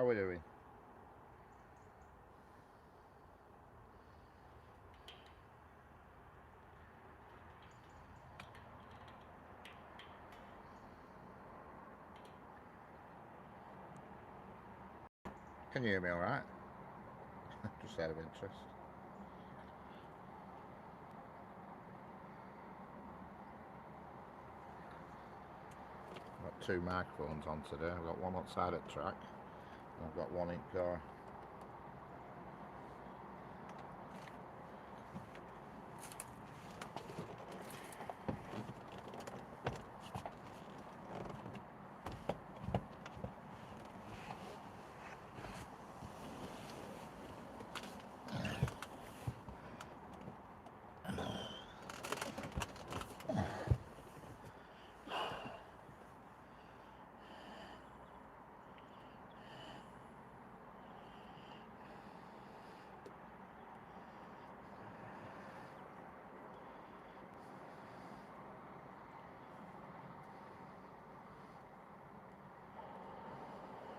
we doing? Can you hear me alright? Just out of interest. I've got two microphones on today. I've got one outside at track and I've got one in car.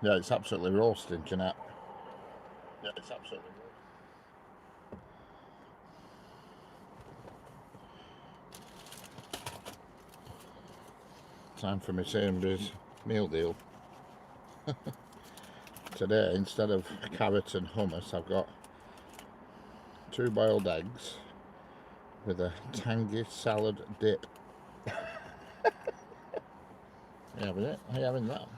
Yeah, it's absolutely roasting, Jeanette. Yeah, it's absolutely roasting. Time for my Sainsbury's meal deal. Today, instead of carrot and hummus, I've got 2 boiled eggs with a tangy salad dip. You having it? Are you having that?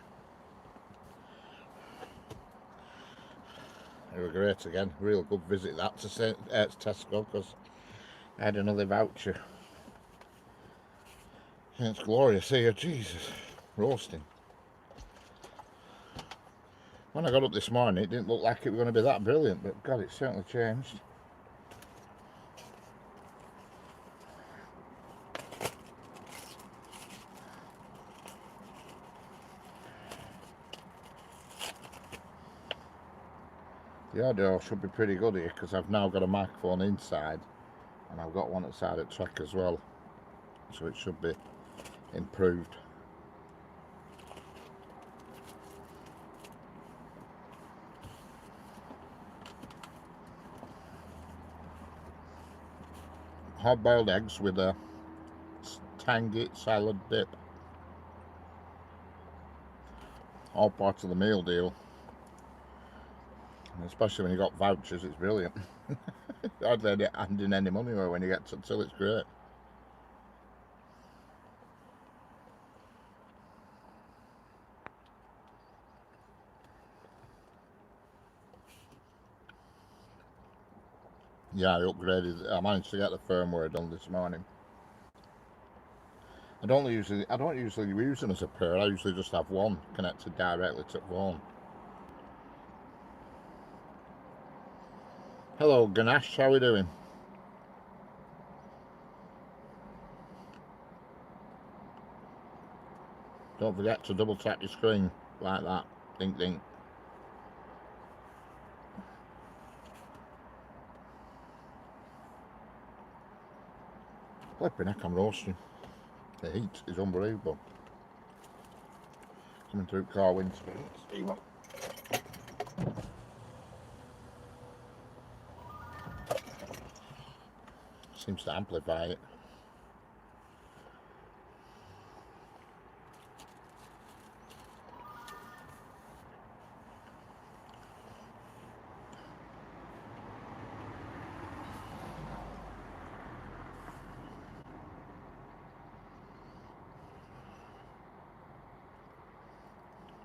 It was great again. Real good visit that to Tesco, because I had another voucher. And it's glorious here, Jesus. Roasting. When I got up this morning, it didn't look like it was going to be that brilliant, but God, it's certainly changed. The audio should be pretty good here, because I've now got a microphone inside and I've got one outside at track as well, so it should be improved. Hard-boiled eggs with a tangy salad dip. All part of the meal deal. And especially when you got vouchers, it's brilliant. Hardly handing any money away when you get till it's great. Yeah, I upgraded. I managed to get the firmware done this morning. I don't usually use them as a pair. I usually just have one connected directly to the phone. Hello Ganesh, how are we doing? Don't forget to double tap your screen like that. Ding ding. Flipping heck, I'm roasting. The heat is unbelievable. Coming through car windows. Seems to amplify it.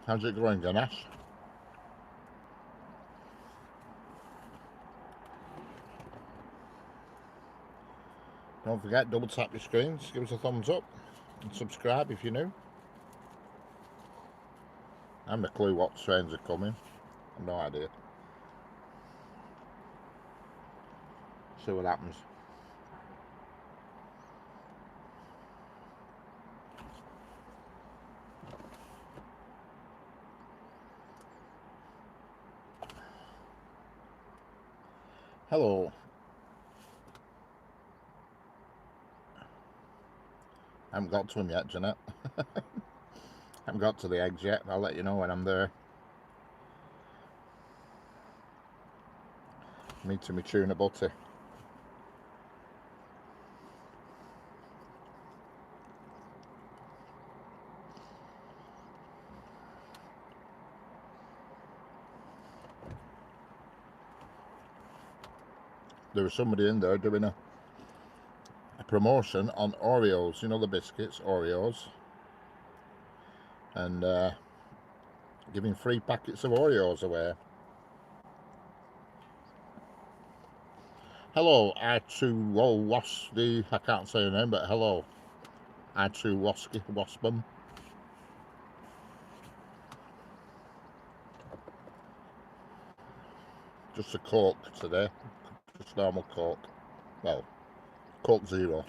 How's it going, Ganesh? Don't forget, double tap your screens, give us a thumbs up, and subscribe if you're new. I haven't a clue what trains are coming. I've no idea. See what happens. Hello. I haven't got to him yet, Jeanette. I haven't got to the eggs yet. I'll let you know when I'm there. Me to me tuna butty. There was somebody in there doing a promotion on Oreos, you know, the biscuits, Oreos, and giving free packets of Oreos away. Hello, I2Wasky, I can't say your name, but hello, I2Wasky, Waspum. Just a Coke today, just normal Coke, well, Coke Zero.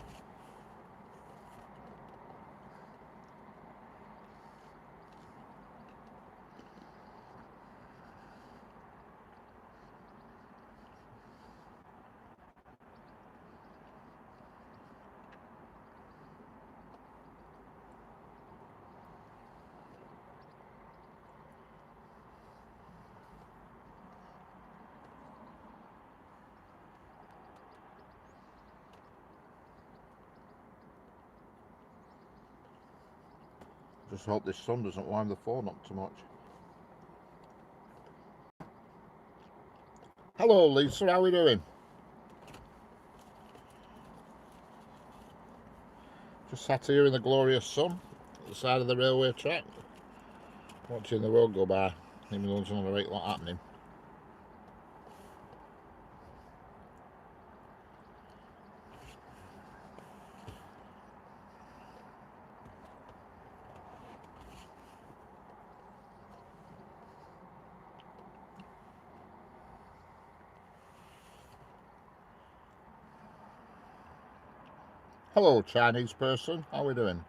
Just hope this sun doesn't wind the phone up too much. Hello Lisa, how are we doing? Just sat here in the glorious sun at the side of the railway track, watching the road go by, even though there's not a great lot happening. Hello Chinese person, how are we doing?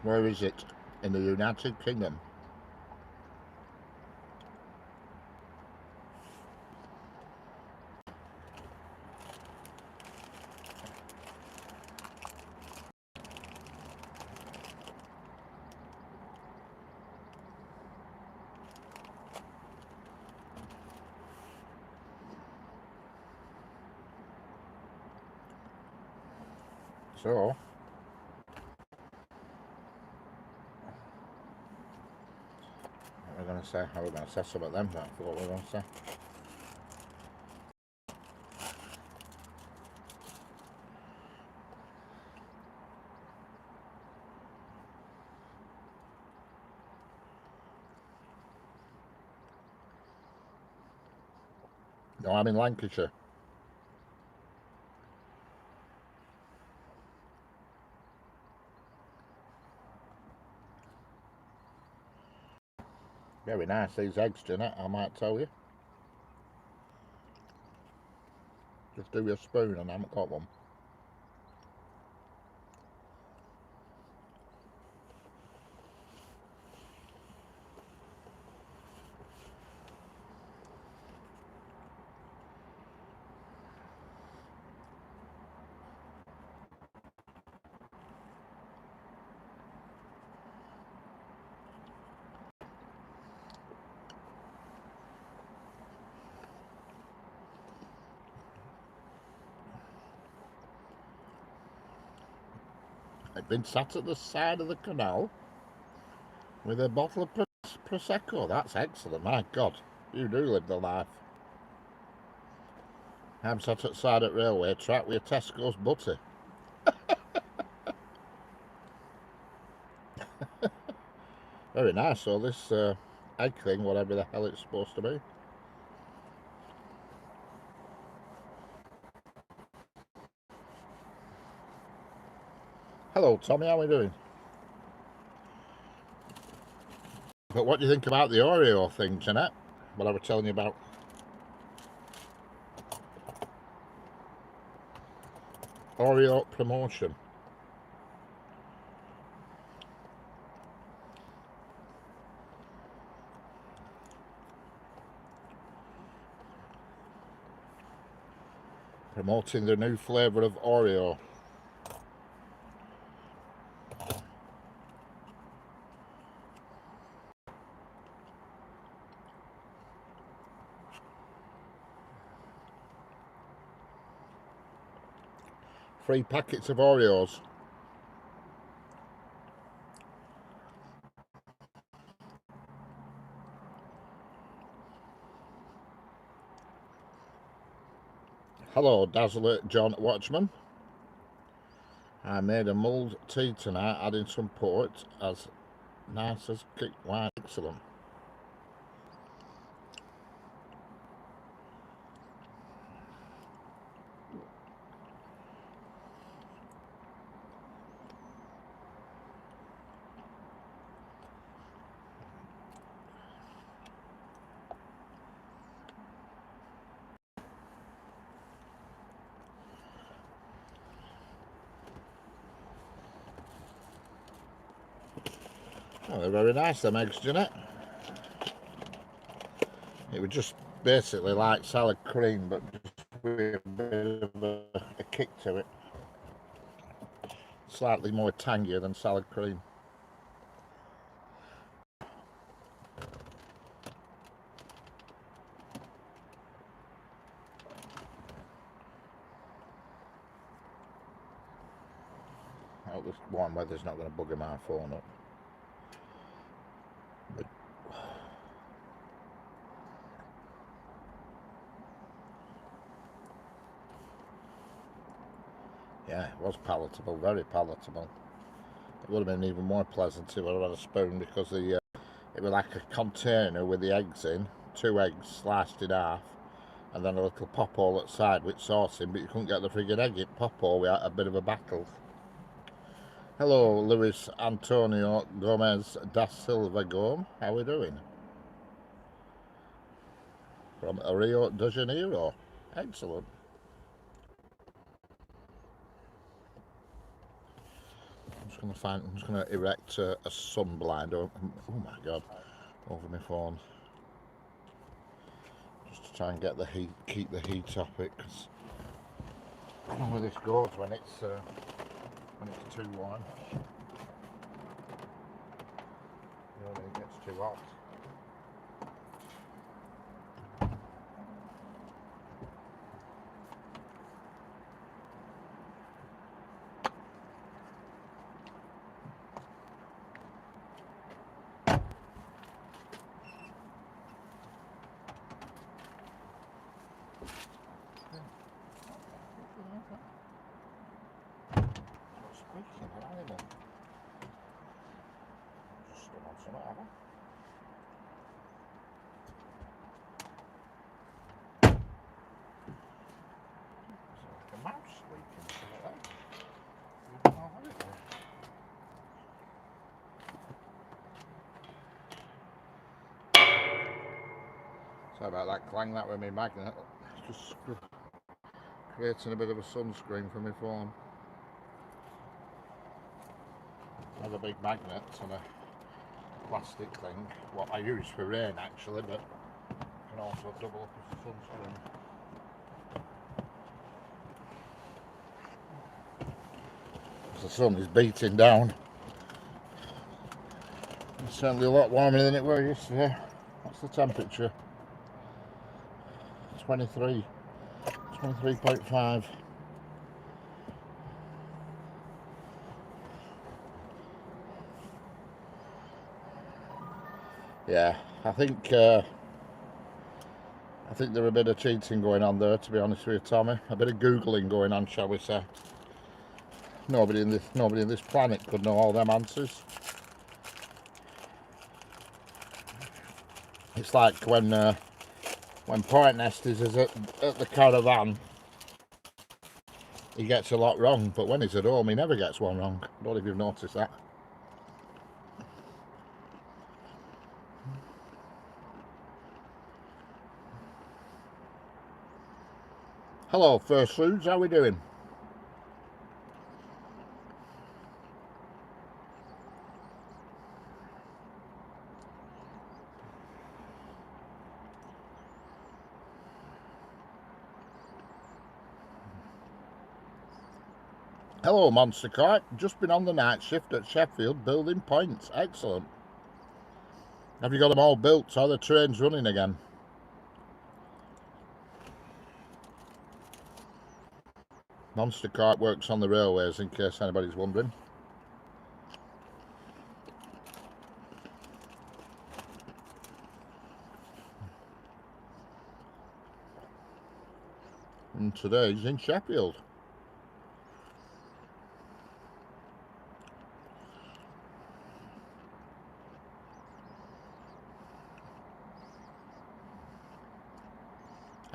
Where is it? In the United Kingdom. So, what we're going to say, how we're going to say something then, but I forgot what we're going to say. No, I'm in Lancashire. Very nice, these eggs, Jeanette, I might tell you. Just do your spoon and I haven't got one. I've been sat at the side of the canal with a bottle of Prosecco. That's excellent, my God. You do live the life. I'm sat at the side of the railway track with a Tesco's butty. Very nice. So this egg thing, whatever the hell it's supposed to be. Hello Tommy, how are we doing? But what do you think about the Oreo thing, Jeanette? What I was telling you about? Oreo promotion. Promoting the new flavour of Oreo. Free packets of Oreos. Hello, Dazzler John Watchman. I made a mulled tea tonight, adding some port, as nice as kick wine. Excellent. Oh, they're very nice, them eggs, Jeanette. It was just basically like salad cream, but just with a bit of a kick to it. Slightly more tangier than salad cream. I hope this warm weather's not going to bugger my phone up. But yeah, it was palatable, very palatable. It would have been even more pleasant if I had a spoon, because it was like a container with the eggs in, 2 eggs sliced in half, and then a little pop hole at the side with sauce in, but you couldn't get the friggin' egg in pop hole. We had a bit of a battle. Hello, Luis Antonio Gomez da Silva Gome. How are we doing? From Rio de Janeiro. Excellent. I'm just gonna erect a sun blind. Oh my god, over my phone, just to try and get the heat, keep the heat off it. Because I don't know where this goes when it's too warm. You know, when it gets too hot. Sorry about that clang, that with my magnet. It's just creating a bit of a sunscreen for my phone. I have a big magnet and a plastic thing, what I use for rain actually, but can also double up as a sunscreen. The sun is beating down. It's certainly a lot warmer than it was yesterday. What's the temperature? 23.5. Yeah, I think there a bit of cheating going on there, to be honest with you, Tommy. A bit of googling going on, shall we say. Nobody in this planet could know all them answers. It's like when Pointnest is at the caravan, he gets a lot wrong, but when he's at home, he never gets one wrong. I don't know if you've noticed that. Hello, First Foods, how we doing? Hello, Monster Kart. Just been on the night shift at Sheffield building points. Excellent. Have you got them all built so the train's running again? Monster Kart works on the railways, in case anybody's wondering. And today's in Sheffield.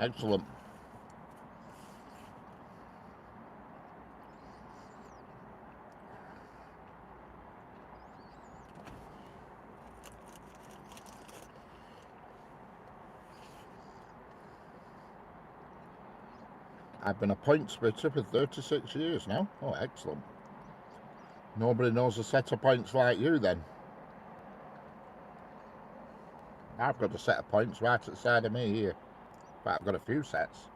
Excellent. I've been a point splitter for 36 years now. Oh, excellent. Nobody knows a set of points like you then. I've got a set of points right at the side of me here. But I've got a few sets.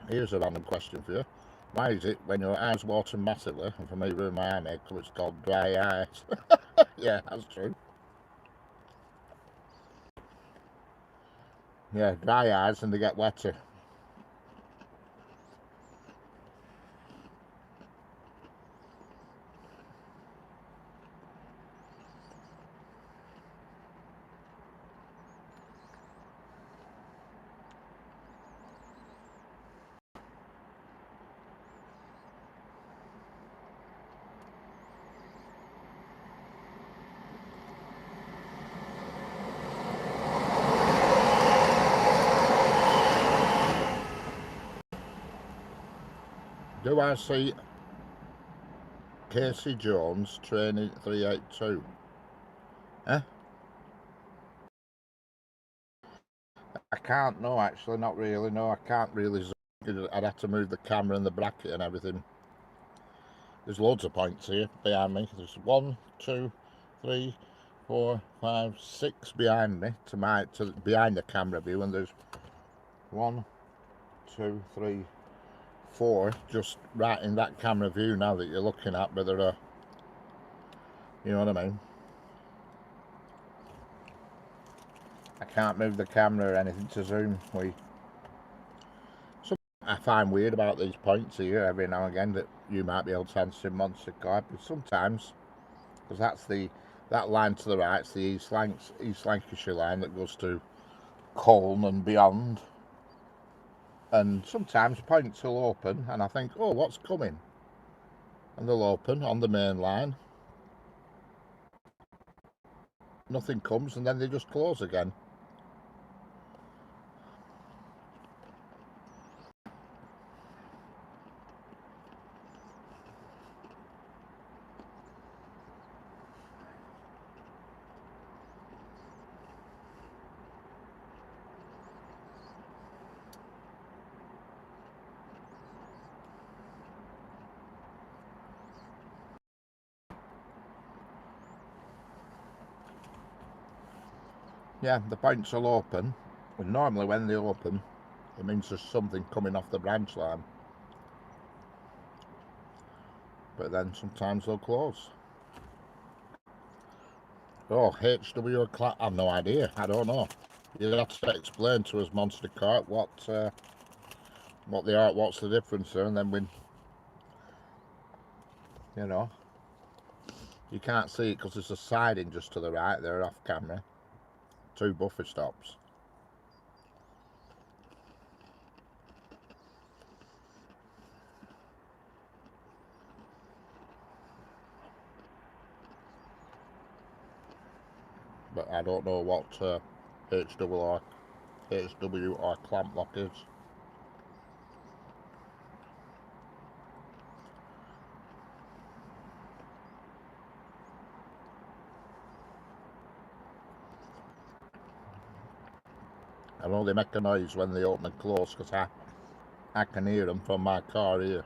Here's a random question for you. Why is it when your eyes water massively, and for me with my eye makeup it's called dry eyes? Yeah, that's true. Yeah, dry eyes and they get wetter. Do I see Casey Jones training 382? Eh? I can't, no, actually, not really. No, I can't really zoom. I'd have to move the camera and the bracket and everything. There's loads of points here behind me. There's 1, 2, 3, 4, 5, 6 behind me behind the camera view, and there's 1, 2, 3, 4 just right in that camera view now that you're looking at, but there are, you know what I mean? I can't move the camera or anything to zoom. Something I find weird about these points here every now and again that you might be able to answer in Monster Card, but sometimes, because that line to the right, it's the East Lancashire line that goes to Colne and beyond, and sometimes points will open and I think, oh, what's coming? And they'll open on the main line, nothing comes, and then they just close again. Yeah, the points will open, and normally when they open it means there's something coming off the branch line, but then sometimes they'll close. Oh, HW I've no idea. I don't know. You'll have to explain to us, Monster Cart, what they are, what's the difference there, and then you know, you can't see it because there's a siding just to the right there off camera. 2 buffer stops. but I don't know what HW or clamp lock is. I know they make a noise when they open and close because I can hear them from my car here.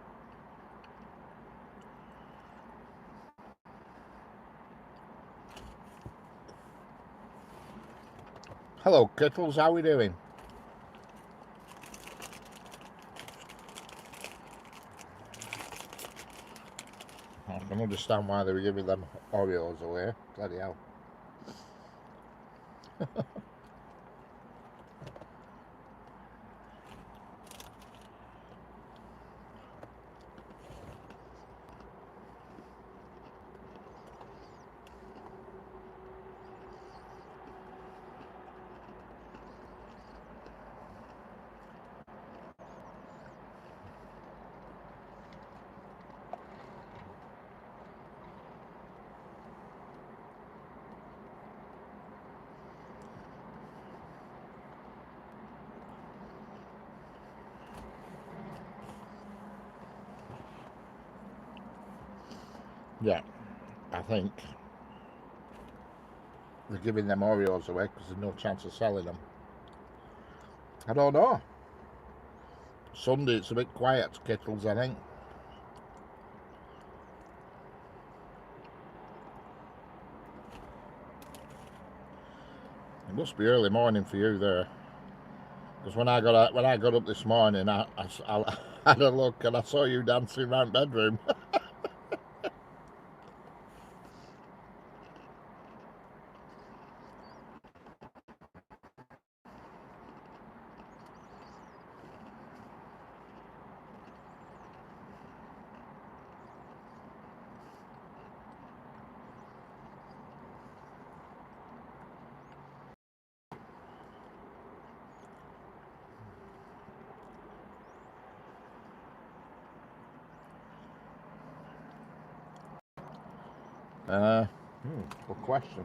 Hello Kittles, how are we doing? I can understand why they were giving them Oreos away. Bloody hell. Yeah, I think they're giving them Oreos away because there's no chance of selling them. I don't know. Sunday it's a bit quiet, Kittles, I think. It must be early morning for you there. Because when I got up this morning, I had a look and I saw you dancing around bedroom. Good question.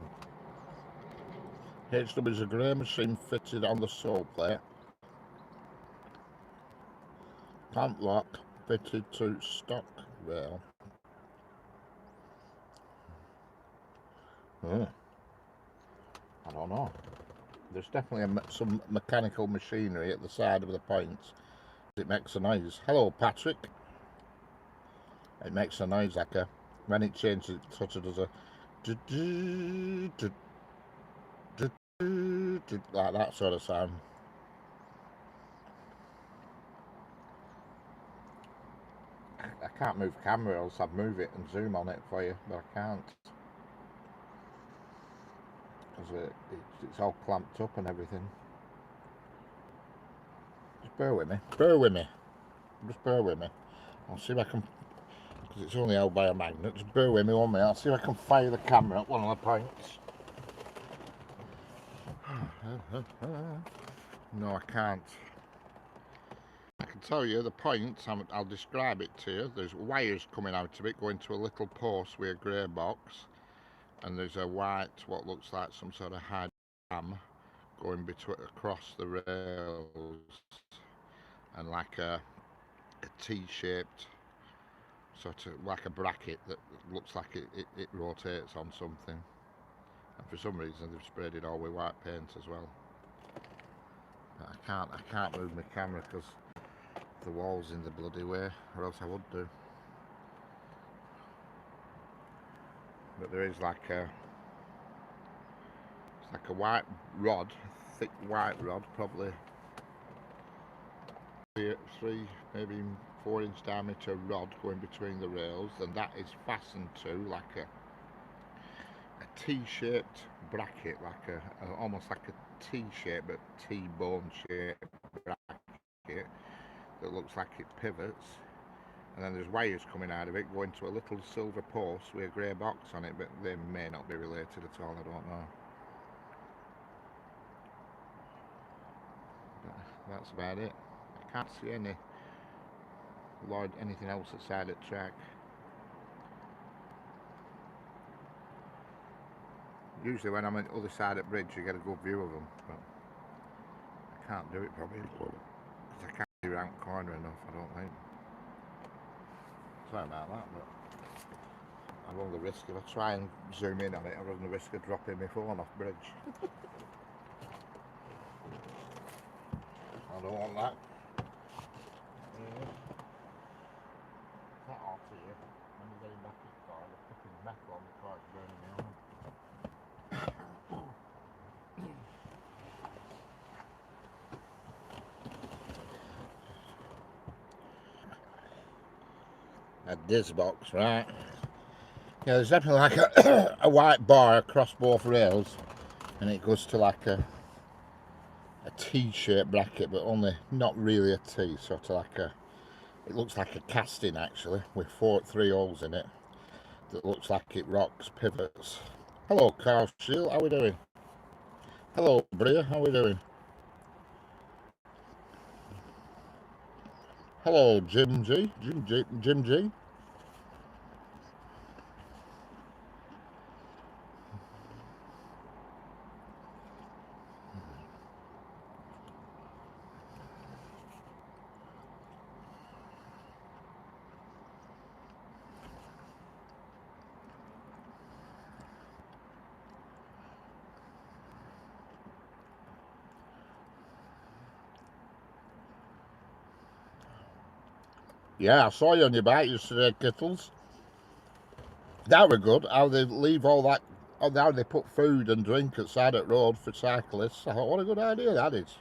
HW is a grey machine fitted on the sole plate. Clamp lock fitted to stock rail. I don't know. There's definitely some mechanical machinery at the side of the points. It makes a noise. Hello, Patrick. It makes a noise like a, when it changes, it sort of does a like that sort of sound. I can't move camera, else I'd move it and zoom on it for you, but I can't. Because it's all clamped up and everything. Just bear with me. Bear with me. Just bear with me. I'll see if I can, because it's only held by a magnet. Just bear with me 1 minute. I'll see if I can fire the camera at one of the points. No, I can't. I can tell you the points, I'll describe it to you. There's wires coming out of it going to a little post with a grey box, and there's a white, what looks like some sort of hard jam going across the rails, and like a T-shaped sort of like a bracket that looks like it rotates on something, and for some reason they've sprayed it all with white paint as well. But I can't move my camera because the wall's in the bloody way, or else I would do. But there is like a, it's like a white rod, thick white rod, probably 3 maybe 4-inch diameter rod going between the rails, and that is fastened to like a T-shaped bracket, like a almost like a T-shape but T-bone shaped bracket that looks like it pivots, and then there's wires coming out of it going to a little silver post with a grey box on it, but they may not be related at all, I don't know. But that's about it. I can't see anything else outside the track. Usually when I'm on the other side of the bridge, you get a good view of them, but I can't do it probably because I can't see around the corner enough, I don't think. Sorry about that, but I run the risk, if I try and zoom in on it, I run the risk of dropping my phone off the bridge. I don't want that. That off here, when you're getting back in the car, the fucking metal on the car is burning me on. A Diz box, right? Yeah, there's definitely like a white bar across both rails, and it goes to like a T-shaped bracket, but only not really a T, sort of like it looks like a casting actually, with three holes in it, that looks like it rocks, pivots. Hello Carl Shield, how we doing? Hello Bria, how we doing? Hello Jim G. Jim G. Yeah, I saw you on your bike yesterday, Kittles. That were good, how they leave all that, how they put food and drink at side of the road for cyclists. I thought, what a good idea that is.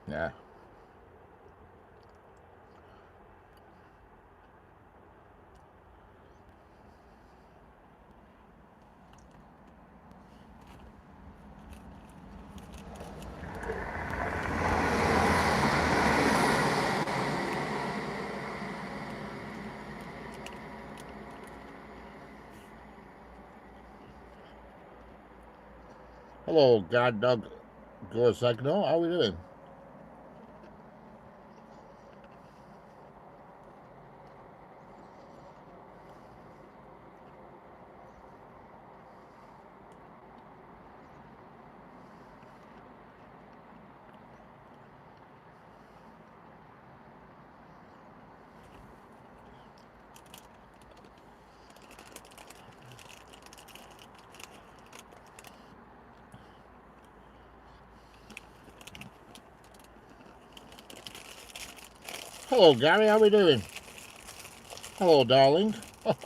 Yeah. Hello, Guard Dog Gorzagno, how we doing? Hello, Gary, how we doing? Hello, darling. That's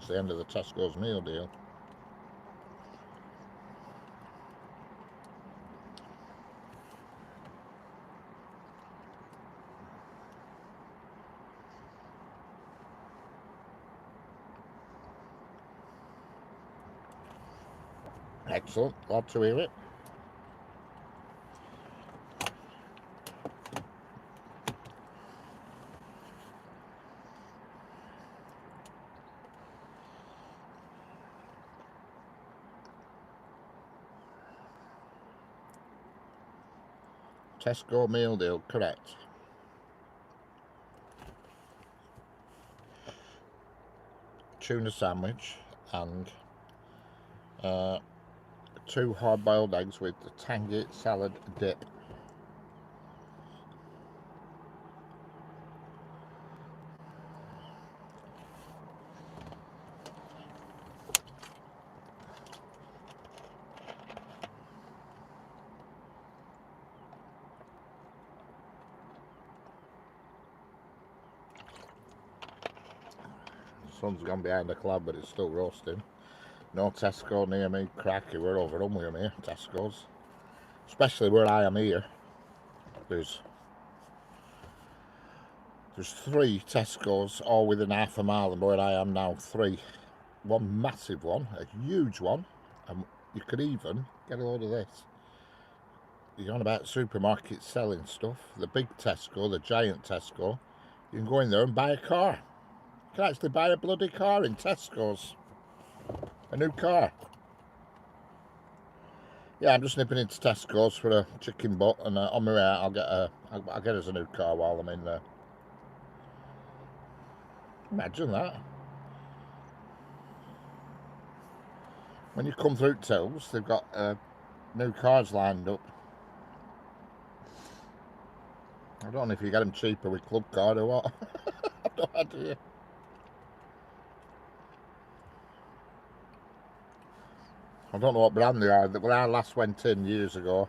the end of the Tesco's meal deal. Excellent, glad to hear it. Tesco meal deal, correct. Tuna sandwich and 2 hard-boiled eggs with the tangy salad dip. Sun's gone behind the cloud, but it's still roasting. No Tesco near me. Cracky, we're overrun with them here, Tesco's. Especially where I am here. There's 3 Tesco's all within half a mile of where I am now. 3. One massive one, a huge one. And you could even get a load of this. You're on about supermarkets selling stuff. The big Tesco, the giant Tesco. You can go in there and buy a car. You can actually buy a bloody car in Tesco's. A new car. Yeah, I'm just nipping into Tesco's for a chicken butt, and on my way out I'll get us a new car while I'm in there. Imagine that. When you come through Tills, they've got new cars lined up. I don't know if you get them cheaper with Club Card or what. I've no idea. I don't know what brand they are. When I last went in years ago,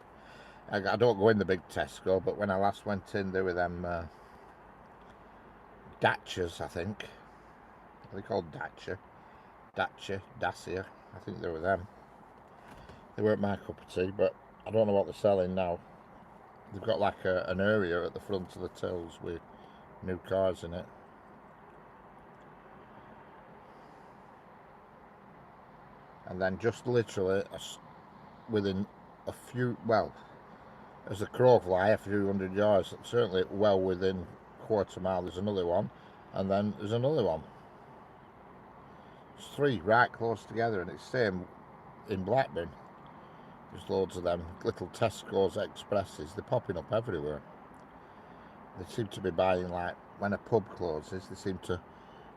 I don't go in the big Tesco, but when I last went in, they were them Datchas, I think. Are they called Dacia? Dacia. I think they were them. They weren't my cup of tea, but I don't know what they're selling now. They've got like an area at the front of the tills with new cars in it. And then just literally within a few, well, as a crow fly, a few hundred yards, certainly well within quarter mile, there's another one, and then there's another one. There's 3 right close together, and it's same in Blackburn. There's loads of them little Tesco's Expresses. They're popping up everywhere. They seem to be buying, like, when a pub closes, they seem to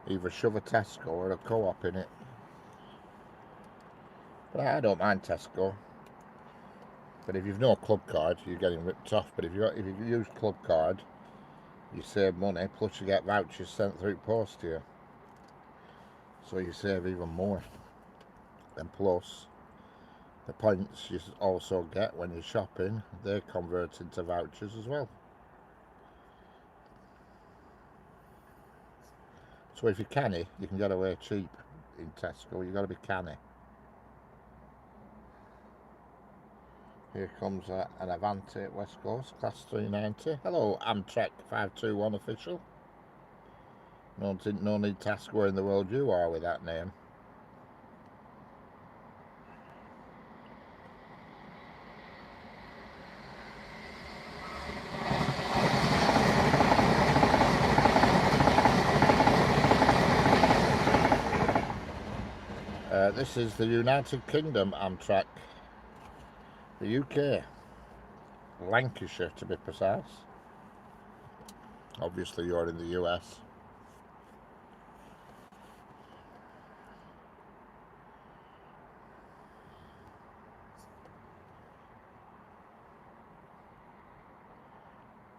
either shove a Tesco or a Co-op in it. But I don't mind Tesco. But if you've no club card, you're getting ripped off. But if you use club card, you save money, plus you get vouchers sent through post to you. So you save even more. And plus, the points you also get when you're shopping, they're converted into vouchers as well. So if you're canny, you can get away cheap in Tesco. You've got to be canny. Here comes an Avanti at West Coast, Class 390. Hello, Amtrak 521 official. No need to ask where in the world you are with that name. This is the United Kingdom Amtrak. The UK. Lancashire, to be precise. Obviously, you're in the US.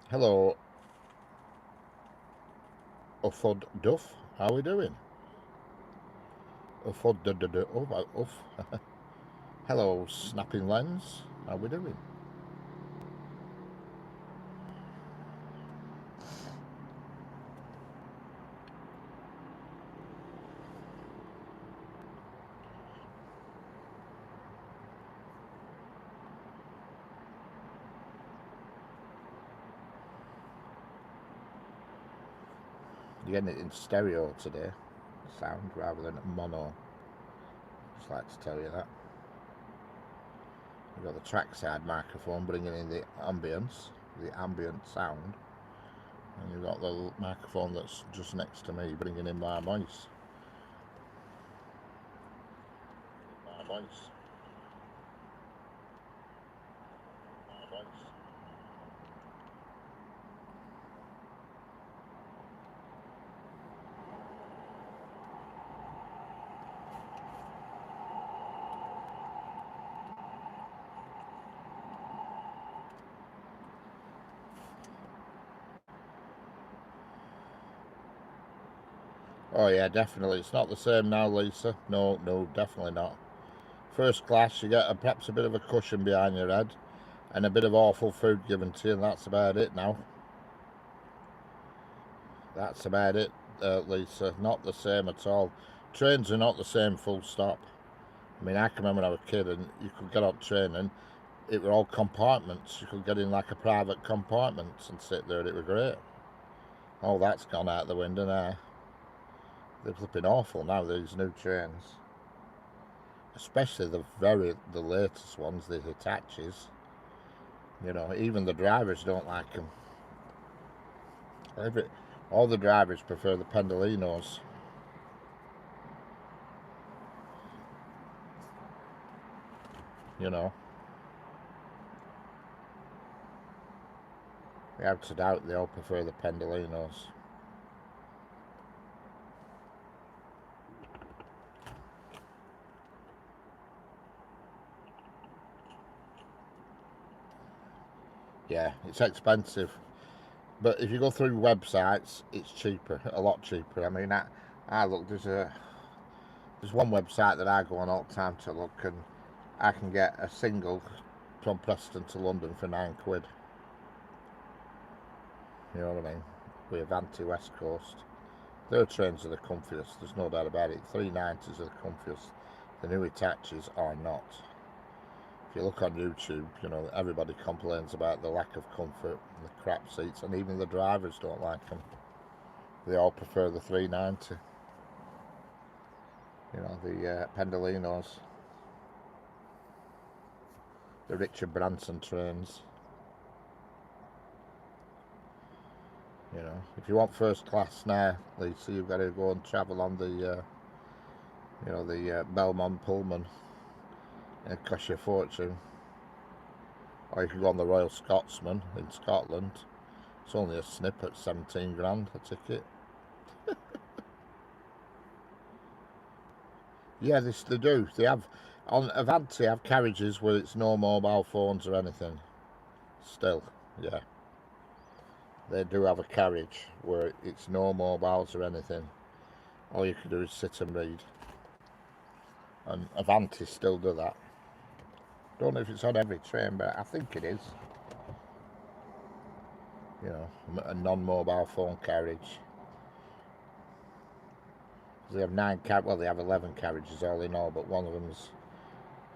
Hello, Uffod Duff. How are we doing? Uffod Uff. Hello, Snapping Lens. How we doing? You're getting it in stereo today, sound, rather than mono. Just like to tell you that. You've got the trackside microphone bringing in the ambient sound, and you've got the microphone that's just next to me bringing in my voice. Oh yeah, definitely. It's not the same now, Lisa. No, definitely not. First class, you get perhaps a bit of a cushion behind your head and a bit of awful food given to you, and that's about it now. That's about it. Lisa, not the same at all. Trains are not the same, full stop. I mean, I can remember when I was a kid and you could get on train and it were all compartments. You could get in like a private compartment and sit there and it were great. Oh, that's gone out the window now. They're flipping awful now, these new trains. Especially the latest ones, the Hitachis. You know, even the drivers don't like them. All the drivers prefer the Pendolinos. You know. Without a doubt, they all prefer the Pendolinos. Yeah, it's expensive. But if you go through websites, it's cheaper, a lot cheaper. I mean, I look, there's one website that I go on all the time to look, and I can get a single from Preston to London for £9. You know what I mean? With Avanti West Coast. Their trains are the comfiest, there's no doubt about it. 390s are the comfiest. The new Hitachis are not. If you look on YouTube, you know, everybody complains about the lack of comfort and the crap seats, and even the drivers don't like them. They all prefer the 390. You know, the Pendolinos. The Richard Branson trains. You know, if you want first class now, Lisa, you've got to go and travel on the, you know, the Belmont Pullman. It costs you a fortune. Or you can go on the Royal Scotsman in Scotland. It's only a snip at 17 grand a ticket. Yeah, they do. They have, on Avanti, have carriages where it's no mobile phones or anything. Still, yeah. They do have a carriage where it's no mobiles or anything. All you can do is sit and read. And Avanti still do that. Don't know if it's on every train, but I think it is. You know, a non-mobile phone carriage. They have they have 11 carriages all in all, but one of them's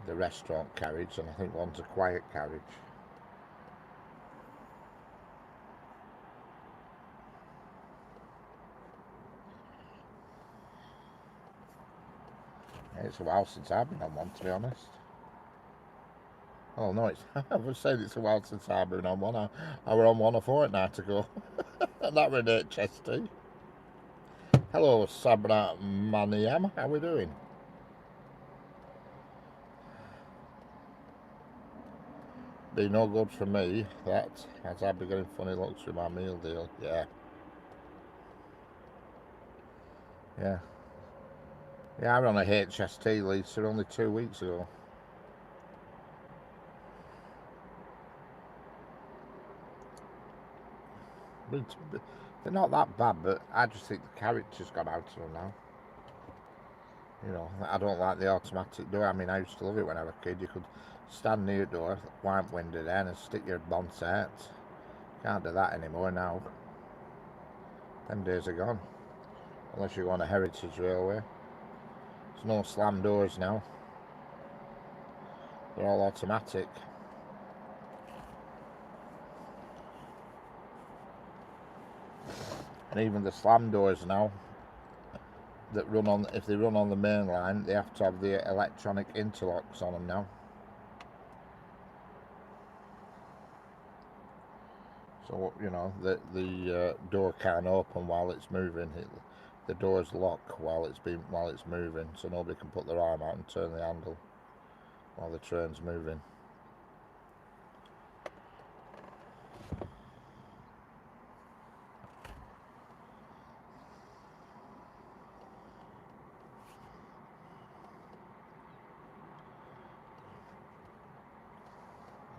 the restaurant carriage, and I think one's a quiet carriage. It's a while since I've been on one, to be honest. Oh no, it's I was saying it's a while since I've been on one. I were on one a fortnight ago. And that was at HST. Hello, Sabra Maniam. How we doing? Be no good for me, that, as I'd be getting funny looks with my meal deal. Yeah. Yeah. Yeah, I was on a HST, Lisa, only 2 weeks ago. They're not that bad, but I just think the character's gone out of them now. You know, I don't like the automatic door. I mean, I used to love it when I was a kid. You could stand near the door, wipe window then, and stick your bonds out. Can't do that anymore now. Them days are gone. Unless you go on a heritage railway. There's no slam doors now. They're all automatic. And even the slam doors now that run on, if they run on the main line, they have to have the electronic interlocks on them now. So, you know, the door can't open while it's moving. The doors lock while it's moving, so nobody can put their arm out and turn the handle while the train's moving.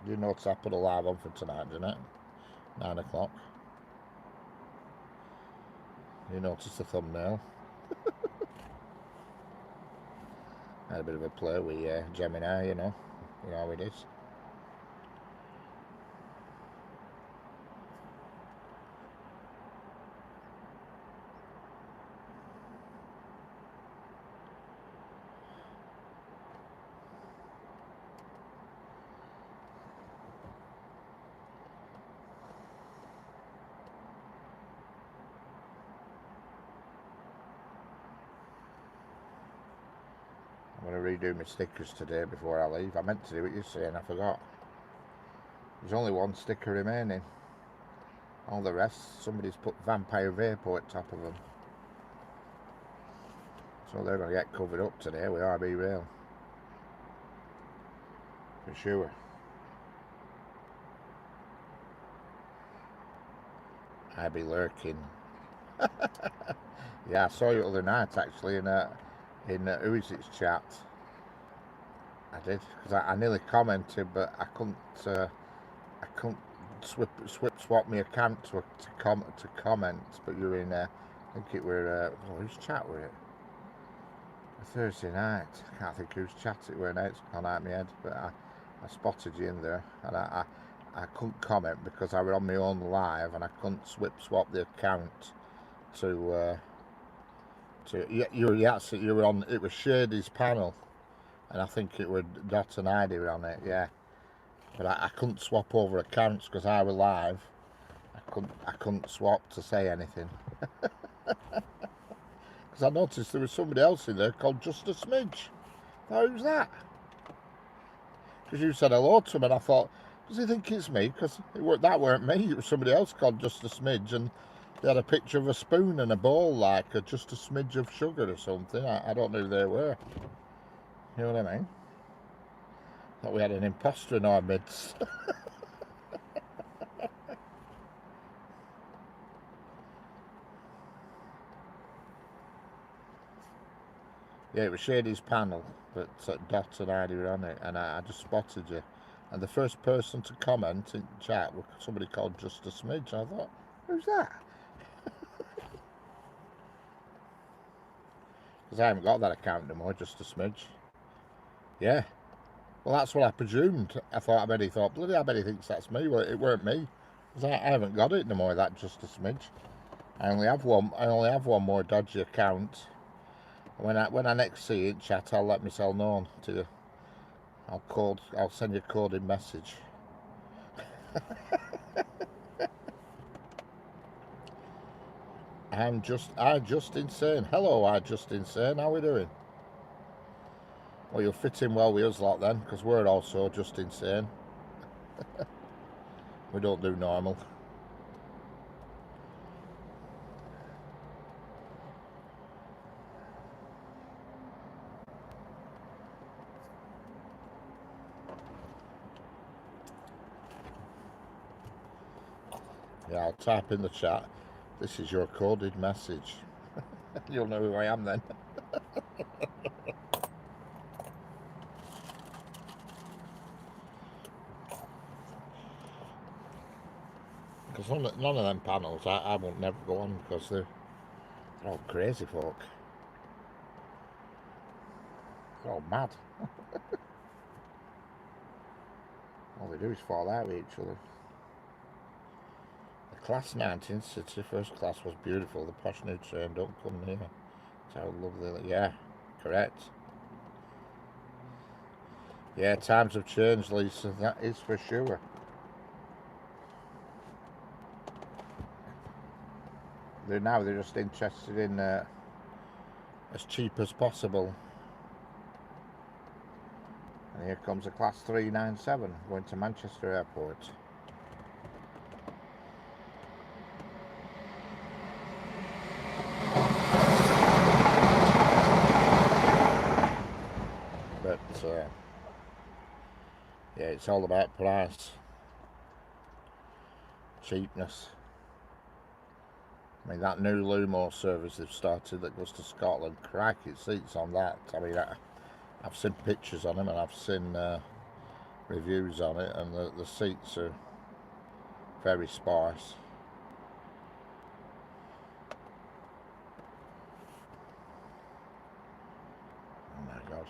You notice I put a live on for tonight, didn't it? 9 o'clock. You notice the thumbnail. I had a bit of a play with Gemini, you know how it is. I'm going to redo my stickers today before I leave. I meant to do it yesterday and I forgot. There's only one sticker remaining. All the rest, somebody's put vampire vapor at top of them. So they're going to get covered up today with RB Rail. For sure. I be lurking. Yeah, I saw you the other night actually in who is it's chat. I did, because I nearly commented, but I couldn't swap my account to comment. But you were in I think it were whose chat were it? A Thursday night. I can't think whose chat it were now. It's gone out of my head, but I spotted you in there, and I couldn't comment because I was on my own live and I couldn't swap the account to you were on, it was Shady's panel, and I think it was Dot and Heidi were on it, yeah. But I couldn't swap over accounts because I was live. I couldn't swap to say anything. Because I noticed there was somebody else in there called Just a Smidge. I thought, who's that? Because you said hello to him and I thought, does he think it's me? Because that weren't me, it was somebody else called Just a Smidge, and they had a picture of a spoon and a bowl, like just a smidge of sugar or something. I don't know who they were. You know what I mean? Thought we had an imposter in our midst. Yeah, it was Shady's panel, but Dot and Heidi were on it, and I just spotted you. And the first person to comment in chat was somebody called Just a Smidge. I thought, who's that? Because I haven't got that account anymore, Just a Smidge. Yeah. Well, that's what I presumed. I bet he thought, bloody, I bet he thinks that's me. Well, it weren't me. Because I haven't got it anymore, that Just a Smidge. I only have one more dodgy account. When I next see it, chat, I'll let myself know to you. I'll send you a coded message. I just insane. Hello, I just insane. How we doing? Well, you'll fit in well with us lot then, because we're also just insane. We don't do normal. Yeah, I'll type in the chat. This is your coded message. You'll know who I am then. Because none of them panels I won't never go on, because they're all crazy folk. They're all mad. All they do is fall out with each other. The class 19 city first class was beautiful. The posh new train don't come near. That's how lovely. Yeah, correct. Yeah, times have changed, Lisa. That is for sure. They're just interested in as cheap as possible. And here comes a class 397 going to Manchester Airport. But yeah, it's all about price, cheapness. I mean, that new Lumo service they've started that goes to Scotland, crikey, seats on that. I mean, I've seen pictures on them and I've seen reviews on it, and the seats are very sparse. Oh my God.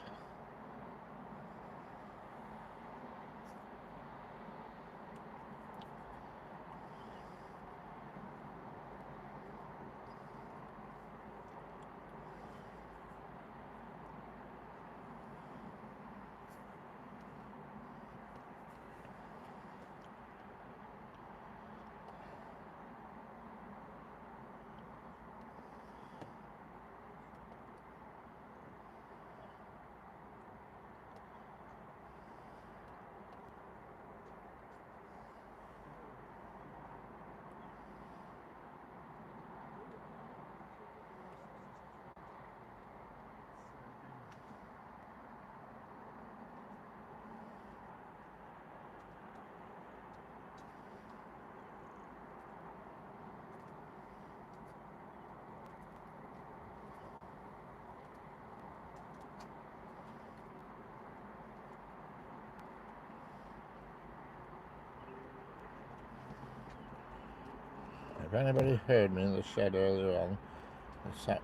If anybody heard me in the shed earlier on, it's that.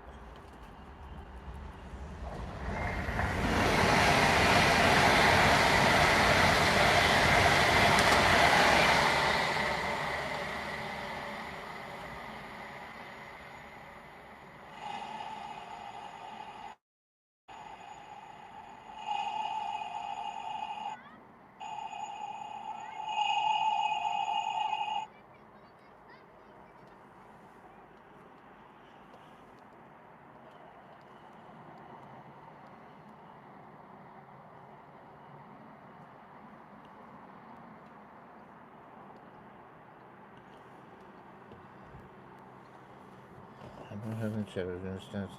I'm having to, for instance,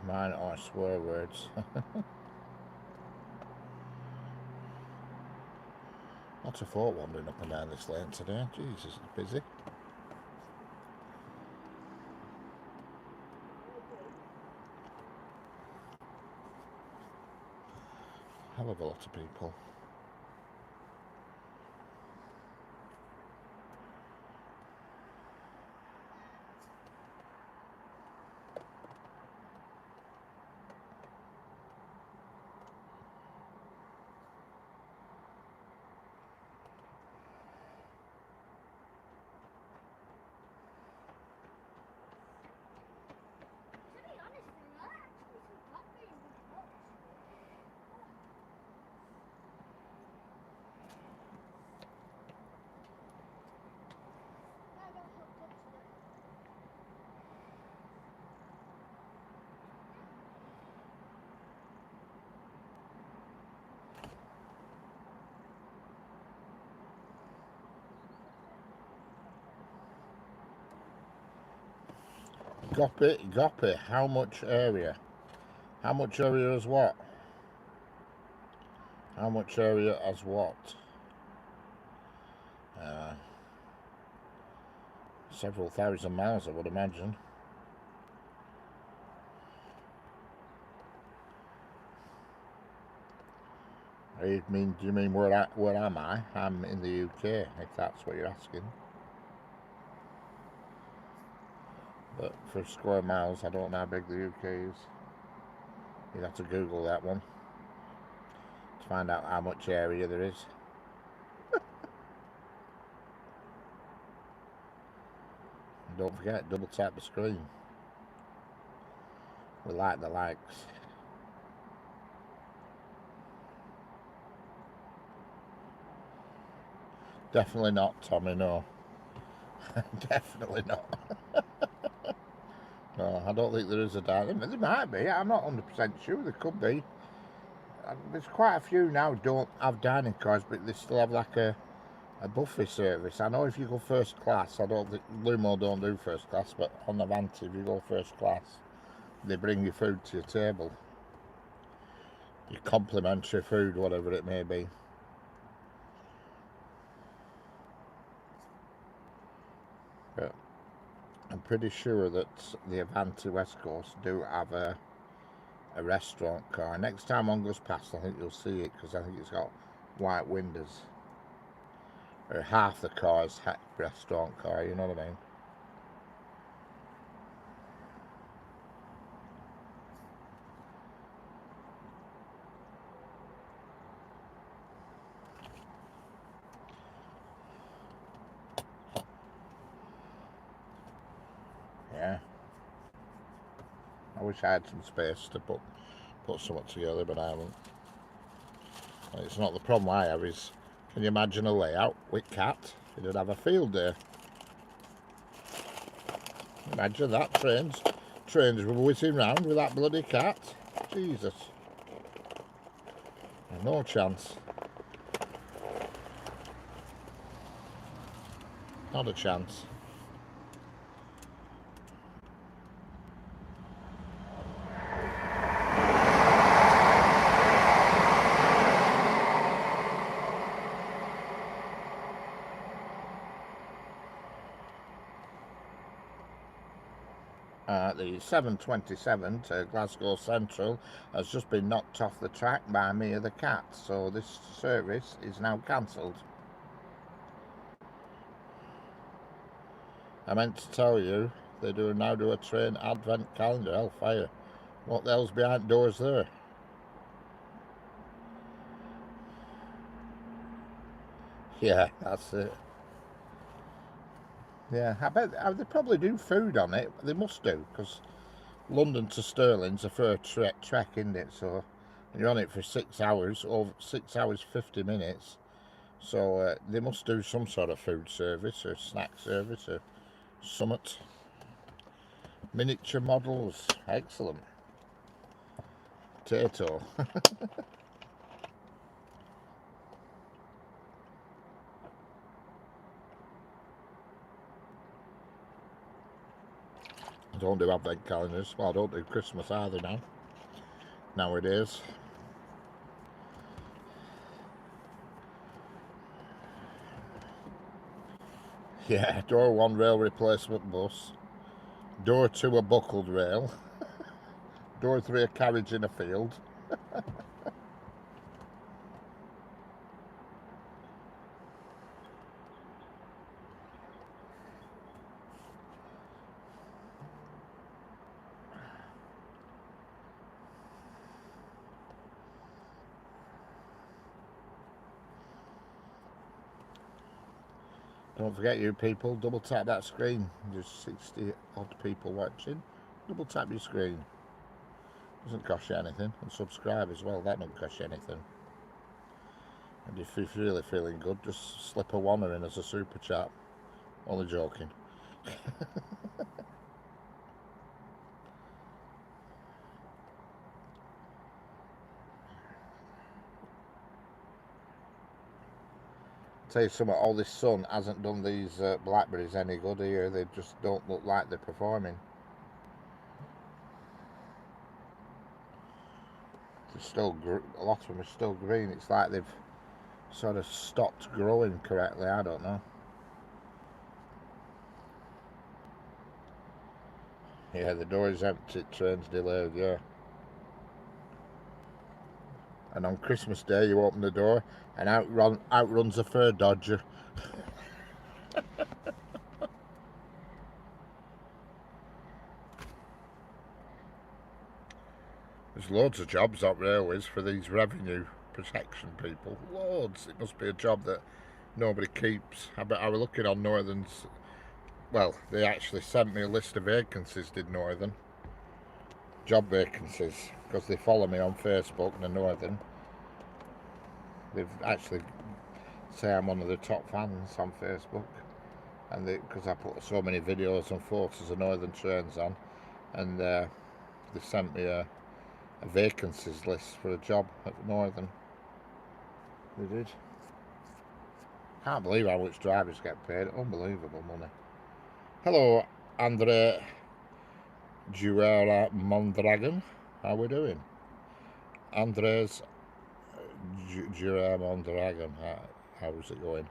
mine are swear words. Lots of folk wandering up and down this lane today. Jesus, it's busy. Hell of a lot of people. Goppy, how much area? How much area is what? How much area as what? Several thousand miles, I would imagine. Do you mean where am I? I'm in the UK, if that's what you're asking. But for square miles, I don't know how big the UK is. You'd have to Google that one to find out how much area there is. Don't forget, double tap the screen. We like the likes. Definitely not, Tommy, no. Definitely not. No, I don't think there is a dining. There might be, I'm not 100% sure, there could be. There's quite a few now don't have dining cars, but they still have like a buffet service. I know if you go first class, I don't think Lumo don't do first class, but on Avanti, if you go first class, they bring you food to your table. Your complimentary food, whatever it may be. But I'm pretty sure that the Avanti West Coast do have a restaurant car. Next time one goes past, I think you'll see it, because I think it's got white windows. Or half the car is restaurant car, you know what I mean? Yeah. I wish I had some space to put something together, but I haven't. It's not the problem I have is, can you imagine a layout with cat? It'd have a field day. Imagine that, trains were whizzing round with that bloody cat. Jesus. No chance. Not a chance. The 727 to Glasgow Central has just been knocked off the track by Mia the cat, so this service is now cancelled. I meant to tell you, they now do a train advent calendar. Hellfire. What the hell's behind doors there? Yeah, that's it. Yeah, I bet they probably do food on it. They must do, because London to Stirling's a fair trek, isn't it? So, and you're on it for 6 hours, or 6 hours 50 minutes. So they must do some sort of food service or snack service or summit. Miniature models, excellent. Potato. I don't do advent calendars. Well, I don't do Christmas either now. Nowadays. Yeah, door 1 rail replacement bus. Door 2 a buckled rail. Door 3 a carriage in a field. Don't forget, you people, double tap that screen. There's 60 odd people watching. Double tap your screen. Doesn't cost you anything. And subscribe as well, that don't cost you anything. And if you're really feeling good, just slip a wanner in as a super chat. Only joking. Tell you something, all this sun hasn't done these blackberries any good here. They just don't look like they're performing. They're still a lot of them are still green. It's like they've sort of stopped growing correctly. I don't know. Yeah, the door is empty. Train's delayed. Yeah. And on Christmas Day, you open the door, and outruns a fur dodger. There's loads of jobs up railways for these revenue protection people. Loads. It must be a job that nobody keeps. I was looking on Northern's. Well, they actually sent me a list of vacancies, did Northern. Job vacancies, because they follow me on Facebook, the Northern. They've actually say I'm one of the top fans on Facebook, and because I put so many videos and photos of Northern trains on, and they sent me a vacancies list for a job at Northern. They did. Can't believe how much drivers get paid. Unbelievable money. Hello, Andre Juera Mondragon. How we doing? Andres Juera Mondragon. How's it going?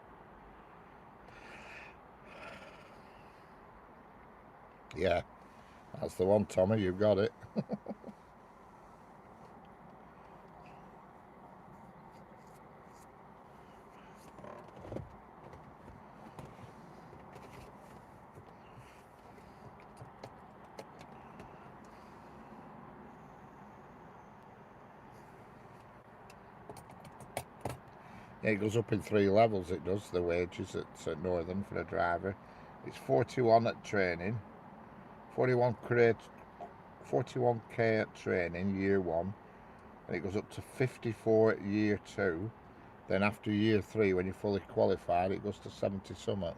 Yeah, that's the one, Tommy. You've got it. Yeah, it goes up in 3 levels, it does, the wages at Northern for a driver. It's 41 at training, 41k at training, year 1, and it goes up to 54 at year 2. Then after year 3, when you're fully qualified, it goes to 70 something.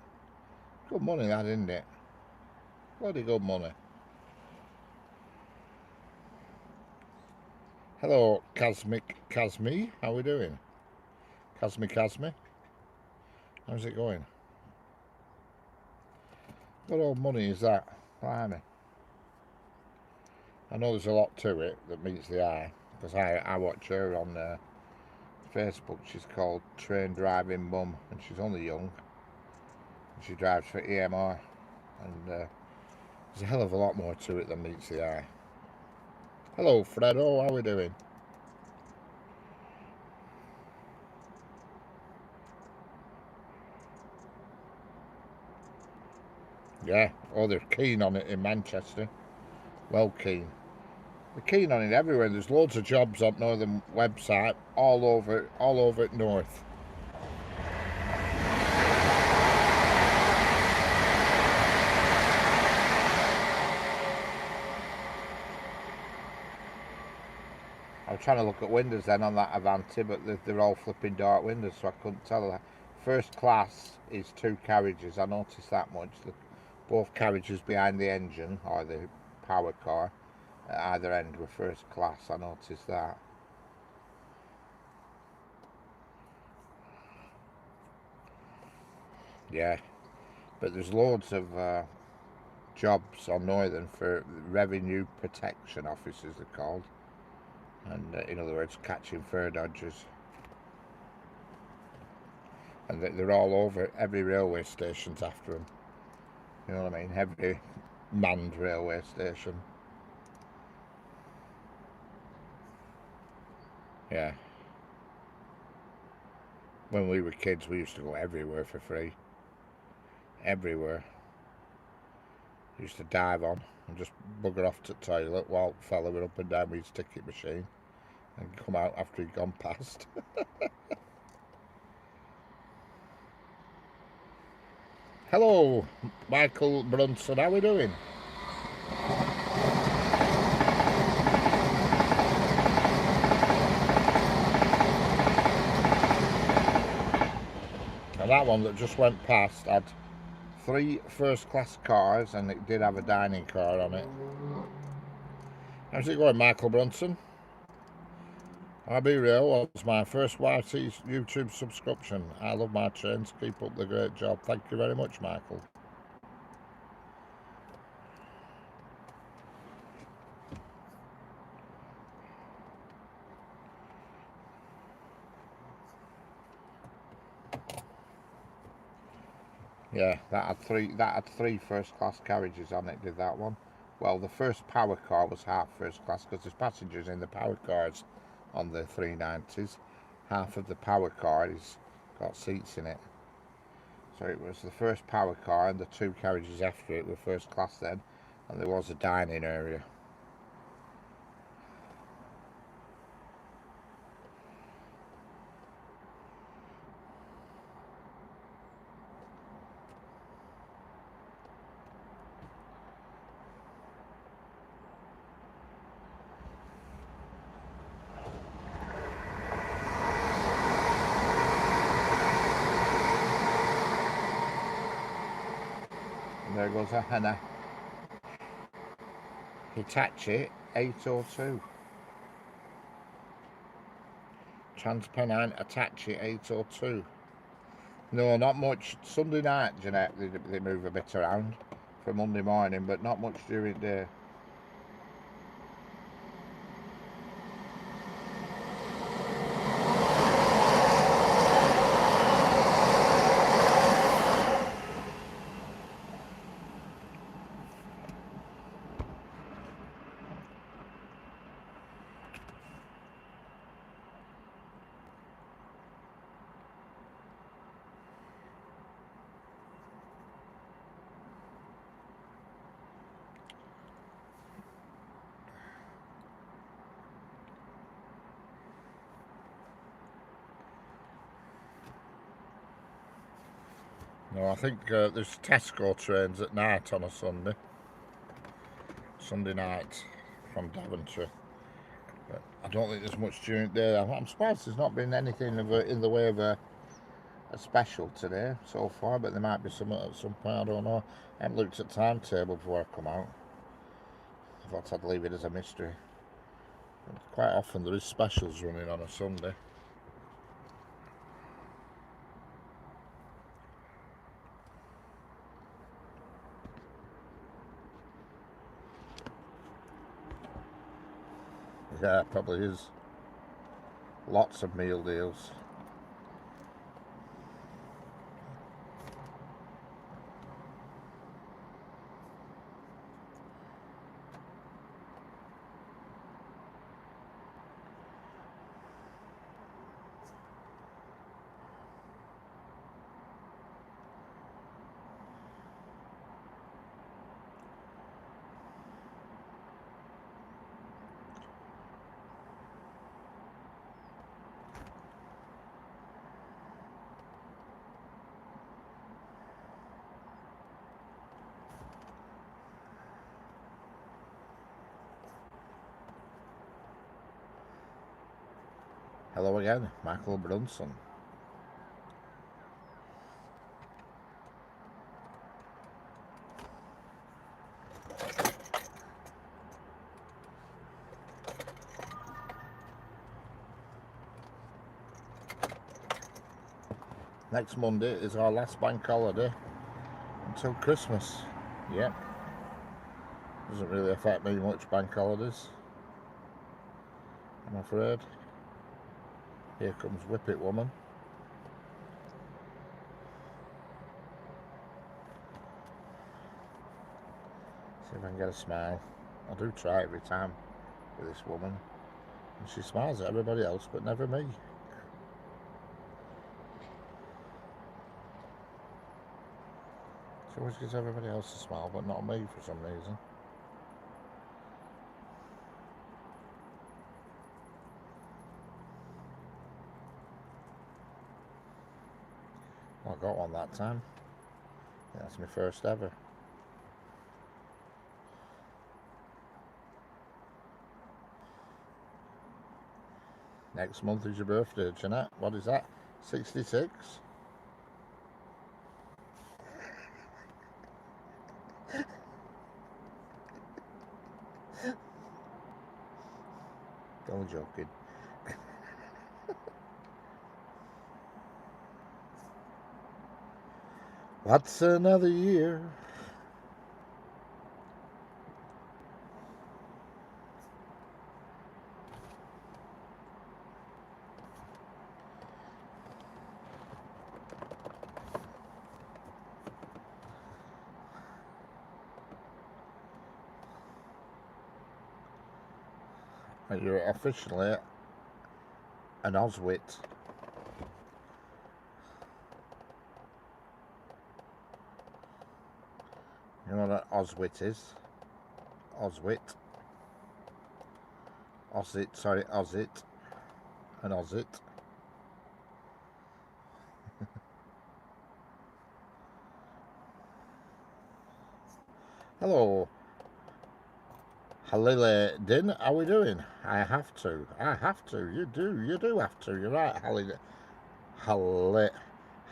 Good money that, isn't it? Bloody good money. Hello, Kazmi, how we doing? Kazmi, how's it going? What old money is that? Blimey. I know there's a lot to it that meets the eye, because I watch her on Facebook. She's called Train Driving Mum, and she's only young. She drives for EMR, and there's a hell of a lot more to it than meets the eye. Hello, Fredo, how we doing? Yeah, oh, they're keen on it in Manchester. Well keen. They're keen on it everywhere. There's loads of jobs on Northern website all over it north. I was trying to look at windows then on that Avanti, but they're all flipping dark windows, so I couldn't tell that. First class is 2 carriages. I noticed that much. Both carriages behind the engine, or the power car, at either end were first class. I noticed that. Yeah, but there's loads of jobs on Northern for revenue protection officers, they're called, and in other words, catching fare dodgers. And they're all over. Every railway station's after them. You know what I mean? Every manned railway station. Yeah. When we were kids, we used to go everywhere for free. Everywhere. Used to dive on and just bugger off to the toilet while the fella were up and down with his ticket machine and come out after he'd gone past. Hello, Michael Brunson. How are we doing? And that one that just went past had 3 first-class cars, and it did have a dining car on it. How's it going, Michael Brunson? I'll be real, was my first YT YouTube subscription. I love my trains. Keep up the great job. Thank you very much, Michael. Yeah, that had three first class carriages on it, did that one. Well, the first power car was half first class because there's passengers in the power cars on the 390s. Half of the power car is got seats in it. So it was the first power car, and the 2 carriages after it were first class then, and there was a dining area. And there goes a Hannah. Hitachi 802. TransPennine Hitachi 802. No, not much. Sunday night, Jeanette, they move a bit around for Monday morning, but not much during the day. No, I think there's Tesco trains at night on a Sunday night from Daventry. But I don't think there's much during the day. I'm surprised there's not been anything in the way of a special today so far, but there might be some at some point. I don't know. I haven't looked at the timetable before I come out. I thought I'd leave it as a mystery. But quite often there is specials running on a Sunday. Yeah, probably is. Lots of meal deals. Hello again, Michael Brunson. Next Monday is our last bank holiday until Christmas. Yep. Doesn't really affect me much, bank holidays, I'm afraid. Here comes Whippet Woman. See if I can get a smile. I do try every time with this woman. And she smiles at everybody else, but never me. She always gives everybody else a smile, but not me for some reason. Well, I got one that time. Yeah, that's my first ever. Next month is your birthday, Jeanette. What is that? 66? Don't joking. What's another year? You're officially an Oswit. You know what an Oswit is? Oswit. Osit, sorry, Osit. An Osit. Hello. Halile Din, how we doing? I have to. You do have to. You're right,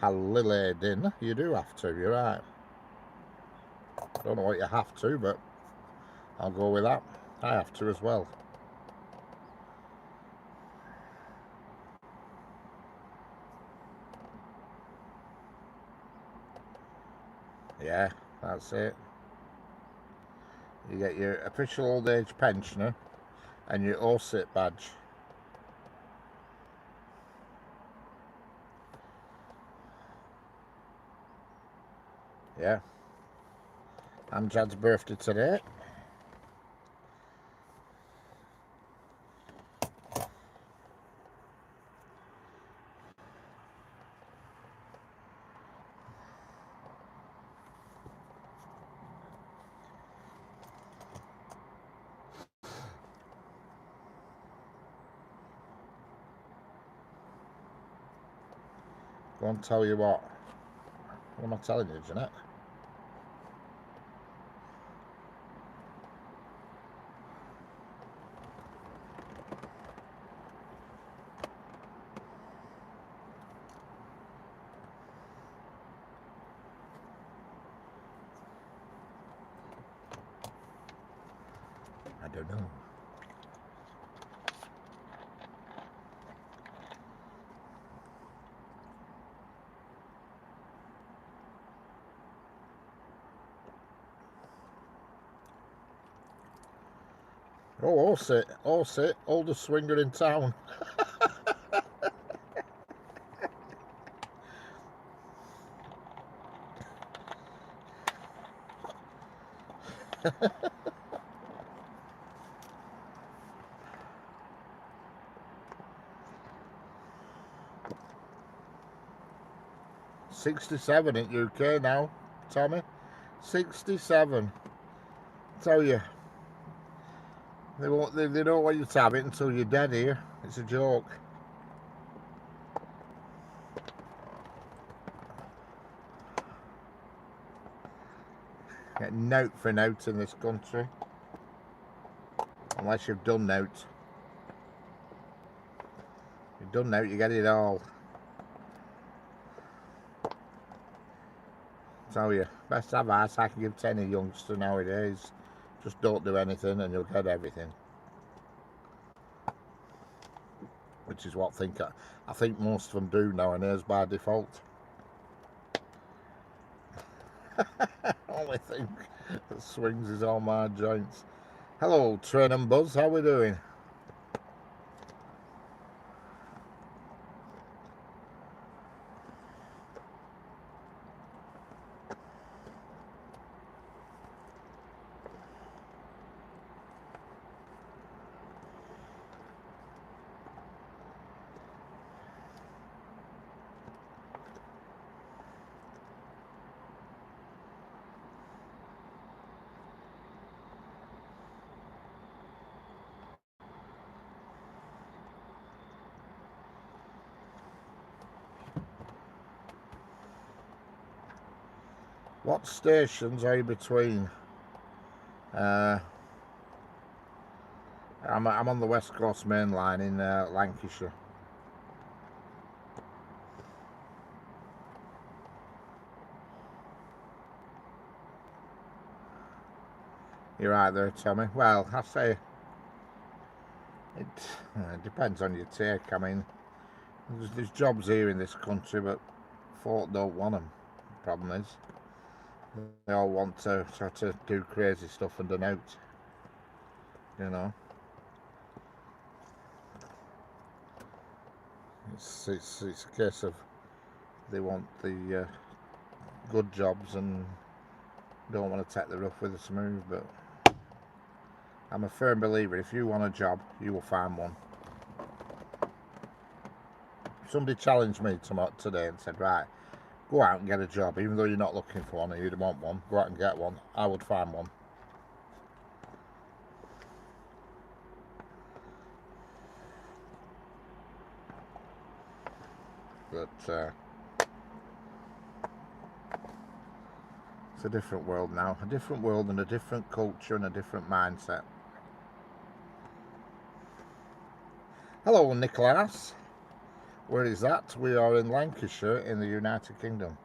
Halile Din. You do have to. You're right. I don't know what you have to, but I'll go with that. I have to as well. Yeah, that's it. You get your official old age pensioner and your OSIT badge. Yeah. Amjad's birthday today. Go and tell you what. What am I telling you, Jeanette? I don't know. Oh, OSIT, oldest swinger in town. $67 in UK now, Tommy. 67. Tell you, they don't want you to have it until you're dead here. It's a joke. Get note for note in this country, unless you've done note. If you've done now, you get it all. Tell you, best advice I can give to any youngster nowadays, just don't do anything and you'll get everything. Which is what I think most of them do nowadays by default. Only thing that swings is all my joints. Hello, Train and Buzz, how we doing? What stations are you between? I'm on the West Coast Main Line in Lancashire. You're right there, Tommy. Well, I say it depends on your take. I mean, there's jobs here in this country, but folk don't want them. The problem is, they all want to sort of do crazy stuff and out, you know. It's a case of they want the good jobs and don't want to take the rough with the smooth. But I'm a firm believer, if you want a job, you will find one. Somebody challenged me today and said, right, go out and get a job, even though you're not looking for one and you don't want one, go out and get one. I would find one. But it's a different world now, a different world and a different culture and a different mindset. Hello, Nicholas. Where is that? We are in Lancashire in the United Kingdom.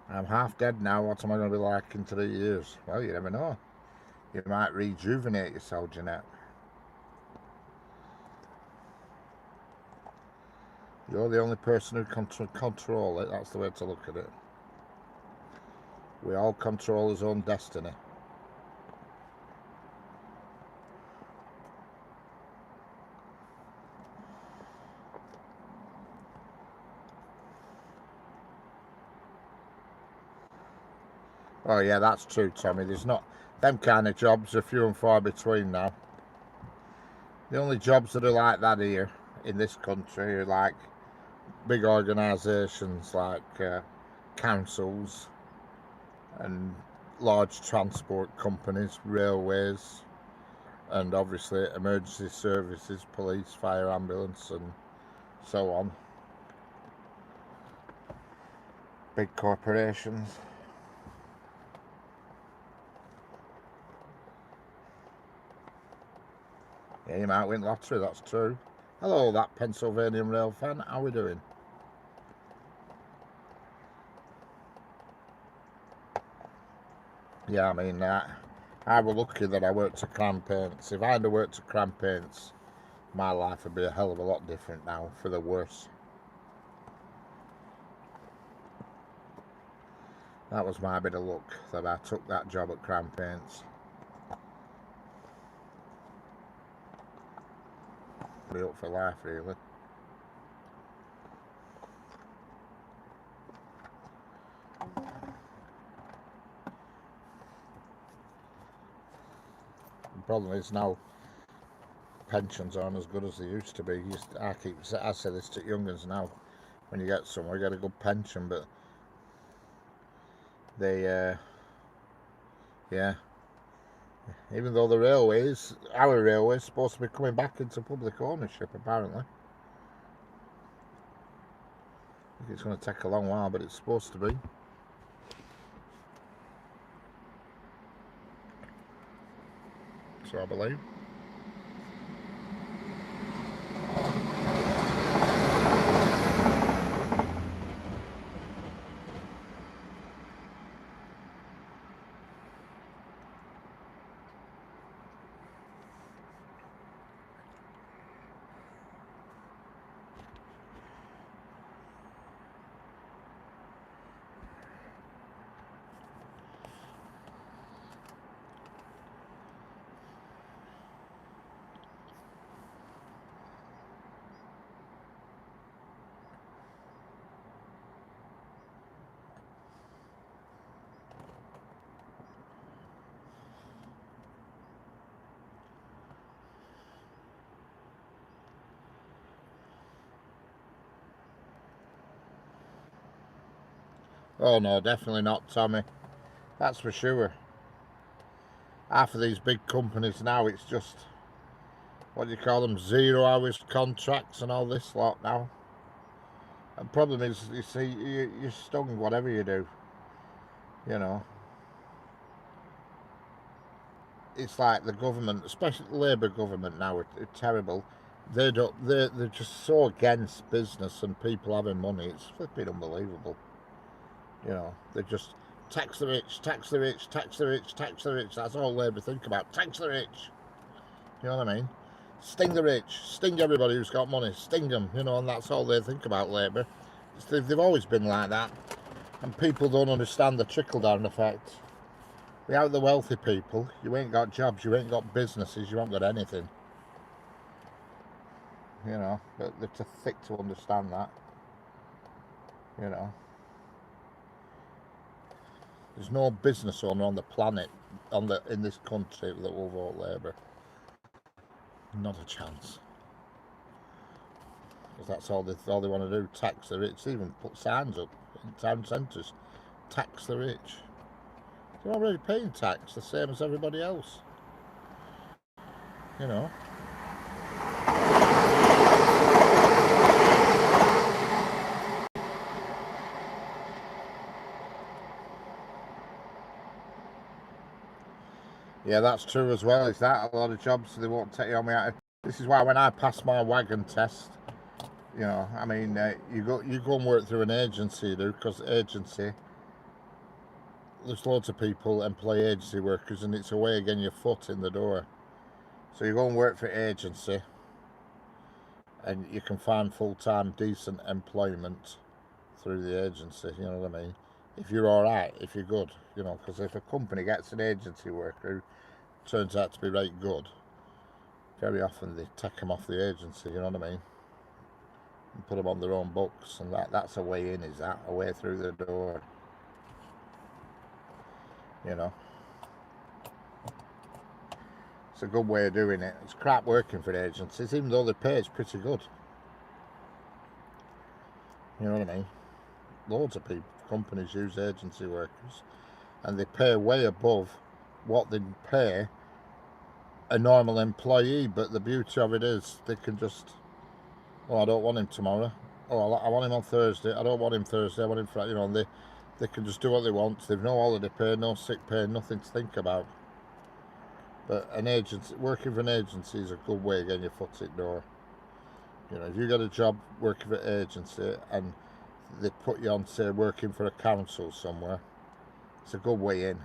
I'm half dead now. What am I going to be like in 3 years? Well, you never know. You might rejuvenate yourself, Jeanette. You're the only person who can control it. That's the way to look at it. We all control his own destiny. Oh yeah, that's true, Tommy. There's not them kind of jobs are few and far between now. The only jobs that are like that here in this country are like big organisations like councils and large transport companies, railways, and obviously emergency services, police, fire, ambulance, and so on. Big corporations. Yeah, you might win lottery, that's true. Hello, that Pennsylvanian rail fan, how are we doing? Yeah, I mean, I was lucky that I worked at Cram Paints. If I had worked at Cram Paints, my life would be a hell of a lot different now, for the worse. That was my bit of luck, that I took that job at Cram Paints. Be up for life, really. The problem is now pensions aren't as good as they used to be. I say this to young'uns now. When you get somewhere, you get a good pension, but they, yeah, Even though the railways, our railways, supposed to be coming back into public ownership, apparently. I think it's going to take a long while, but it's supposed to be. So I believe. Oh no, definitely not, Tommy. That's for sure. Half of these big companies now, it's just, what do you call them, 0 hours contracts and all this lot now. And problem is, you see, you're stung whatever you do. You know, it's like the government, especially the Labour government now, are terrible. They're just so against business and people having money. It's flipping unbelievable. You know, they just tax the rich, tax the rich, tax the rich, tax the rich. That's all Labour think about. Tax the rich. You know what I mean? Sting the rich, sting everybody who's got money, sting them. You know, and that's all they think about, Labour. They've always been like that, and people don't understand the trickle-down effect. Without the wealthy people, you ain't got jobs, you ain't got businesses, you ain't got anything. You know, but they're too thick to understand that. You know, there's no business owner on the planet, in this country, that will vote Labour. Not a chance. Because that's all they want to do, tax the rich. They even put signs up in town centres, tax the rich. They're already paying tax, the same as everybody else. You know. Yeah, that's true as well. Is that a lot of jobs they won't take you on me? This is why when I pass my wagon test, you know, I mean, you go and work through an agency, you do, because agency, there's loads of people employ agency workers, and it's a way of getting your foot in the door. So you go and work for agency, and you can find full-time decent employment through the agency. You know what I mean? If you're all right, if you're good, you know, because if a company gets an agency worker who turns out to be right good, very often they take them off the agency. You know what I mean? And put them on their own books, and that's a way in. Is that a way through the door? You know. It's a good way of doing it. It's crap working for agencies, even though the pay is pretty good. You know what I mean? Loads of people, companies use agency workers, and they pay way above what they pay a normal employee. But the beauty of it is, they can just, oh, I don't want him tomorrow. Oh, I want him on Thursday. I don't want him Thursday. I want him Friday. You know, and they can just do what they want. They've no holiday pay, no sick pay, nothing to think about. But an agency, working for an agency, is a good way of getting your foot in the door. You know, if you get a job working for an agency and they put you on, say, working for a council somewhere, it's a good way in.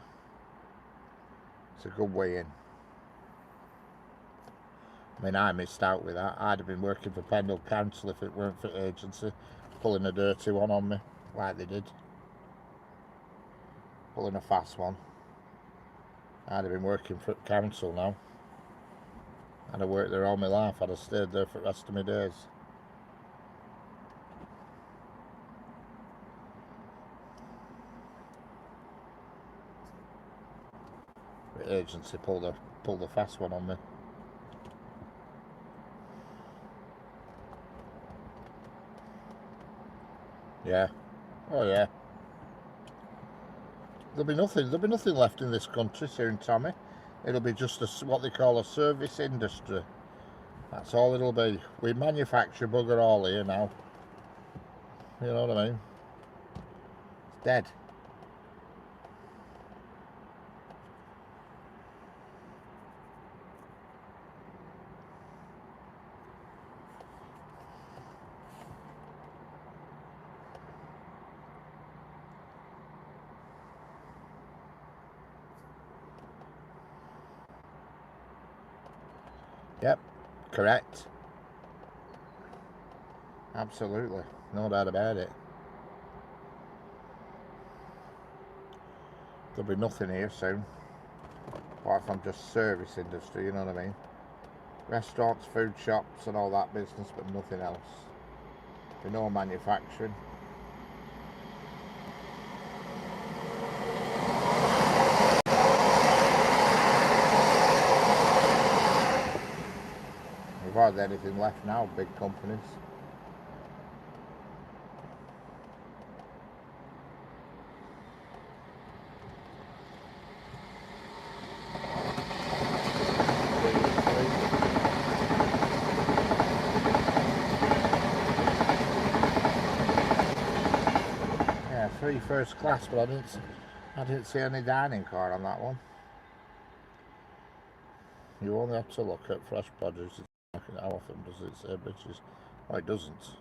It's a good way in. I mean, I missed out with that. I'd have been working for Pendle Council if it weren't for agency, pulling a dirty one on me, like they did. Pulling a fast one. I'd have been working for council now. I'd have worked there all my life. I'd have stayed there for the rest of my days. The agency pulled a fast one on me. Yeah. Oh yeah. There'll be nothing left in this country soon, Tommy. It'll be just what they call a service industry. That's all it'll be. We manufacture bugger all here now. You know what I mean? It's dead. Yep, correct. Absolutely, no doubt about it. There'll be nothing here soon, apart from just service industry, you know what I mean? Restaurants, food shops and all that business, but nothing else. There'll be no manufacturing. We've hardly anything left now, big companies. Yeah, 3 first class, but I didn't see any dining car on that one. You only have to look at fresh produce. How often does it say British? Oh, it doesn't.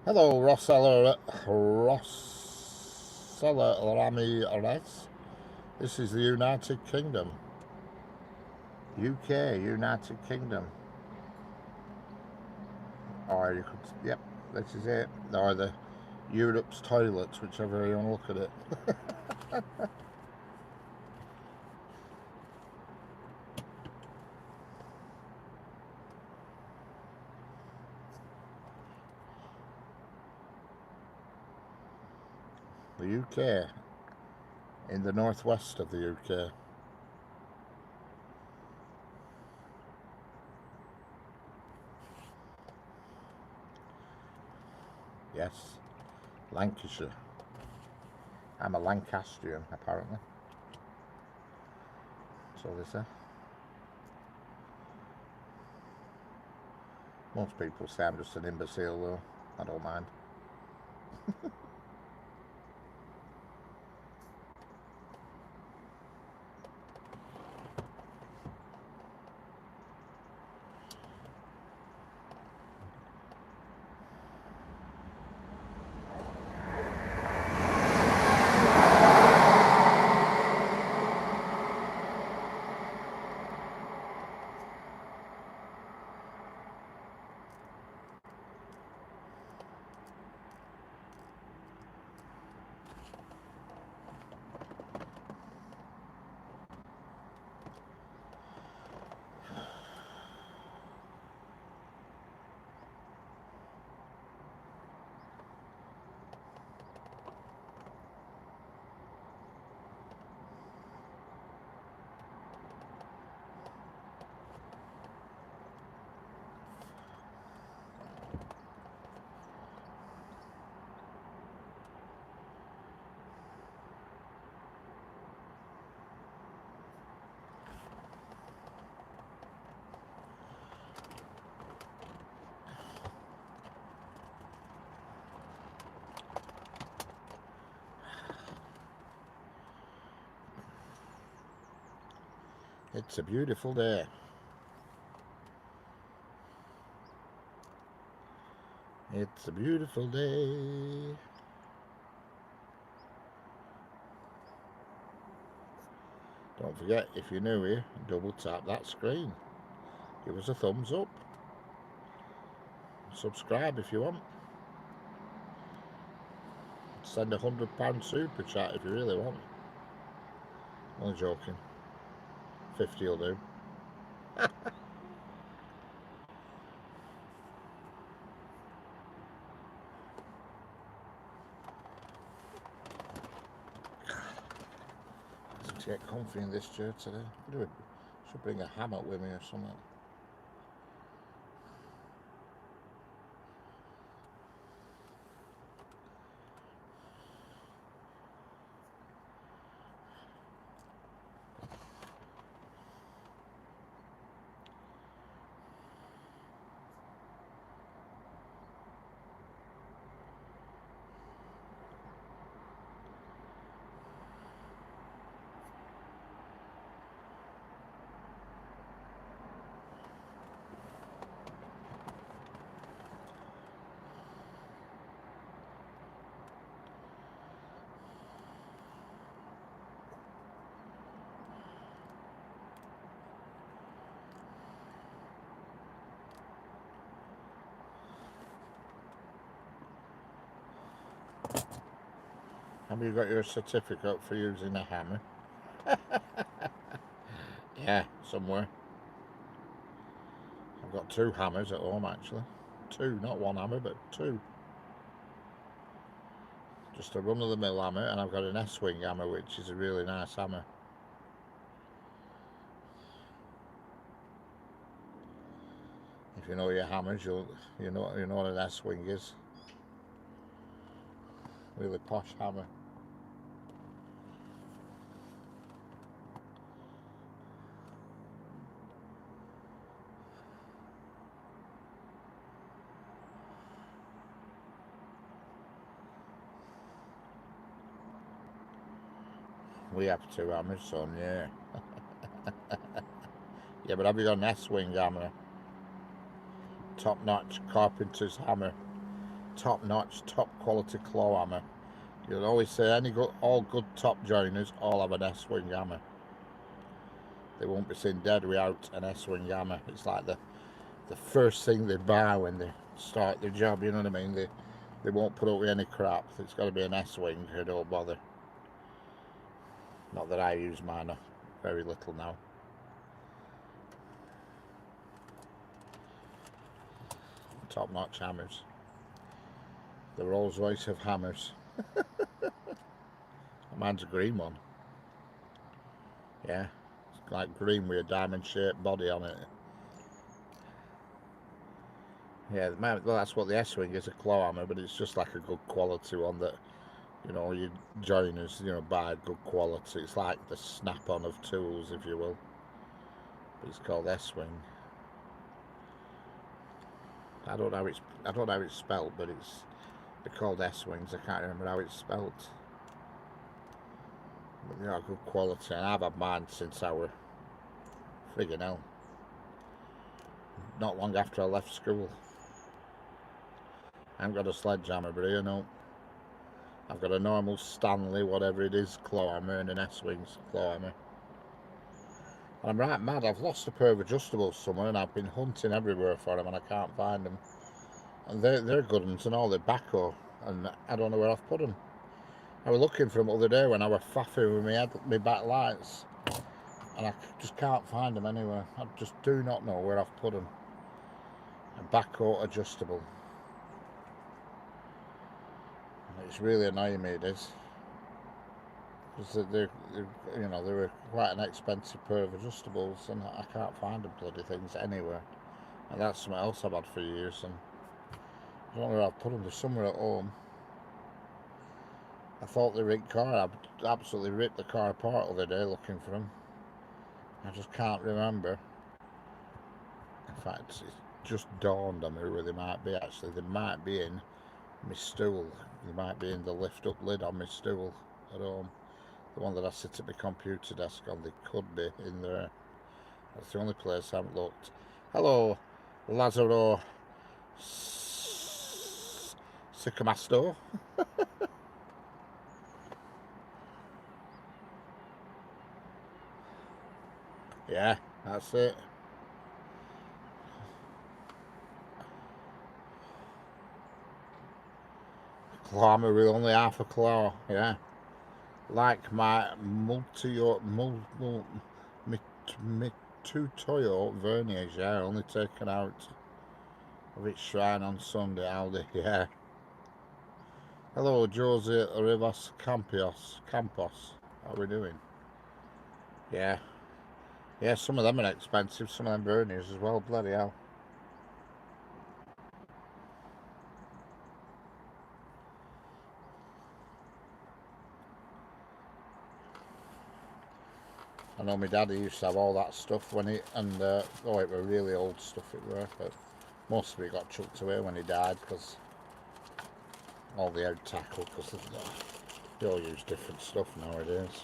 Hello, Rossella Ramirez. This is the United Kingdom. UK, United Kingdom. Or you could, yep, this is it. Or the Europe's toilets, whichever you want to look at it. The UK, in the northwest of the UK. Yes, Lancashire. I'm a Lancastrian, apparently. So they say. Most people say I'm just an imbecile, though. I don't mind. It's a beautiful day. It's a beautiful day. Don't forget, if you're new here, double tap that screen. Give us a thumbs up. Subscribe if you want. Send a £100 super chat if you really want. Only joking. 50 will do. To get comfy in this chair today. Should bring a hammock with me or something. Have you got your certificate for using a hammer? Yeah, somewhere. I've got 2 hammers at home actually. 2, not 1 hammer, but 2. Just a run-of-the-mill hammer, and I've got an S-wing hammer, which is a really nice hammer. If you know your hammers, you know what an S-wing is. Really posh hammer. We have 2 hammers, son, yeah. Yeah, but have you got an S-wing hammer? Top-notch carpenter's hammer. Top-notch, top-quality claw hammer. You'll always say all good top joiners all have an S-wing hammer. They won't be seen dead without an S-wing hammer. It's like the first thing they buy when they start their job, you know what I mean? They won't put up with any crap. It's got to be an S-wing, or don't bother. Not that I use mine very little now. Top-notch hammers. The Rolls Royce of hammers. Mine's a green one. Yeah, it's like green with a diamond-shaped body on it. Yeah, well, that's what the S-wing is, a claw hammer, but it's just like a good quality one that, you know, you joiners, buy good quality. It's like the snap-on of tools, if you will. But it's called S-wing. I don't know how it's spelled, but they're called S-wings. I can't remember how it's spelled. But they are good quality, and I've had mine since I were friggin' hell. Not long after I left school. I haven't got a sledgehammer, but I've got a normal Stanley, whatever it is, claw hammer, and an S-wings claw hammer. And I'm right mad, I've lost a pair of adjustables somewhere, and I've been hunting everywhere for them, and I can't find them. And they're good ones, and all they're backhoe, and I don't know where I've put them. I was looking for them the other day when I was faffing with my back lights, and I just can't find them anywhere. I just do not know where I've put them. A backhoe adjustable. It's really annoying me, it is. Because they were quite an expensive pair of adjustables, and I can't find the bloody things anywhere. And that's something else I've had for years, and I don't know where I've put them. They're somewhere at home. I thought they were in the car. I absolutely ripped the car apart the other day looking for them. I just can't remember. In fact, it's just dawned on me where they might be. Actually, they might be in my stool. They might be in the lift-up lid on my stool at home. The one that I sit at my computer desk on. They could be in there. That's the only place I haven't looked. Hello, Lazaro Sycamasto. Yeah, that's it. Claw hammer with only half a claw, yeah. Like my Mitutoyo verniers, yeah, only taken out of its shrine on Sunday, Aldi, yeah. Hello, Jose Rivas Campos. How are we doing? Yeah. Yeah, some of them are expensive, some of them verniers as well, bloody hell. I know my daddy used to have all that stuff when it was really old stuff it were, but most of it got chucked away when he died because all the head tackle, because they all use different stuff nowadays.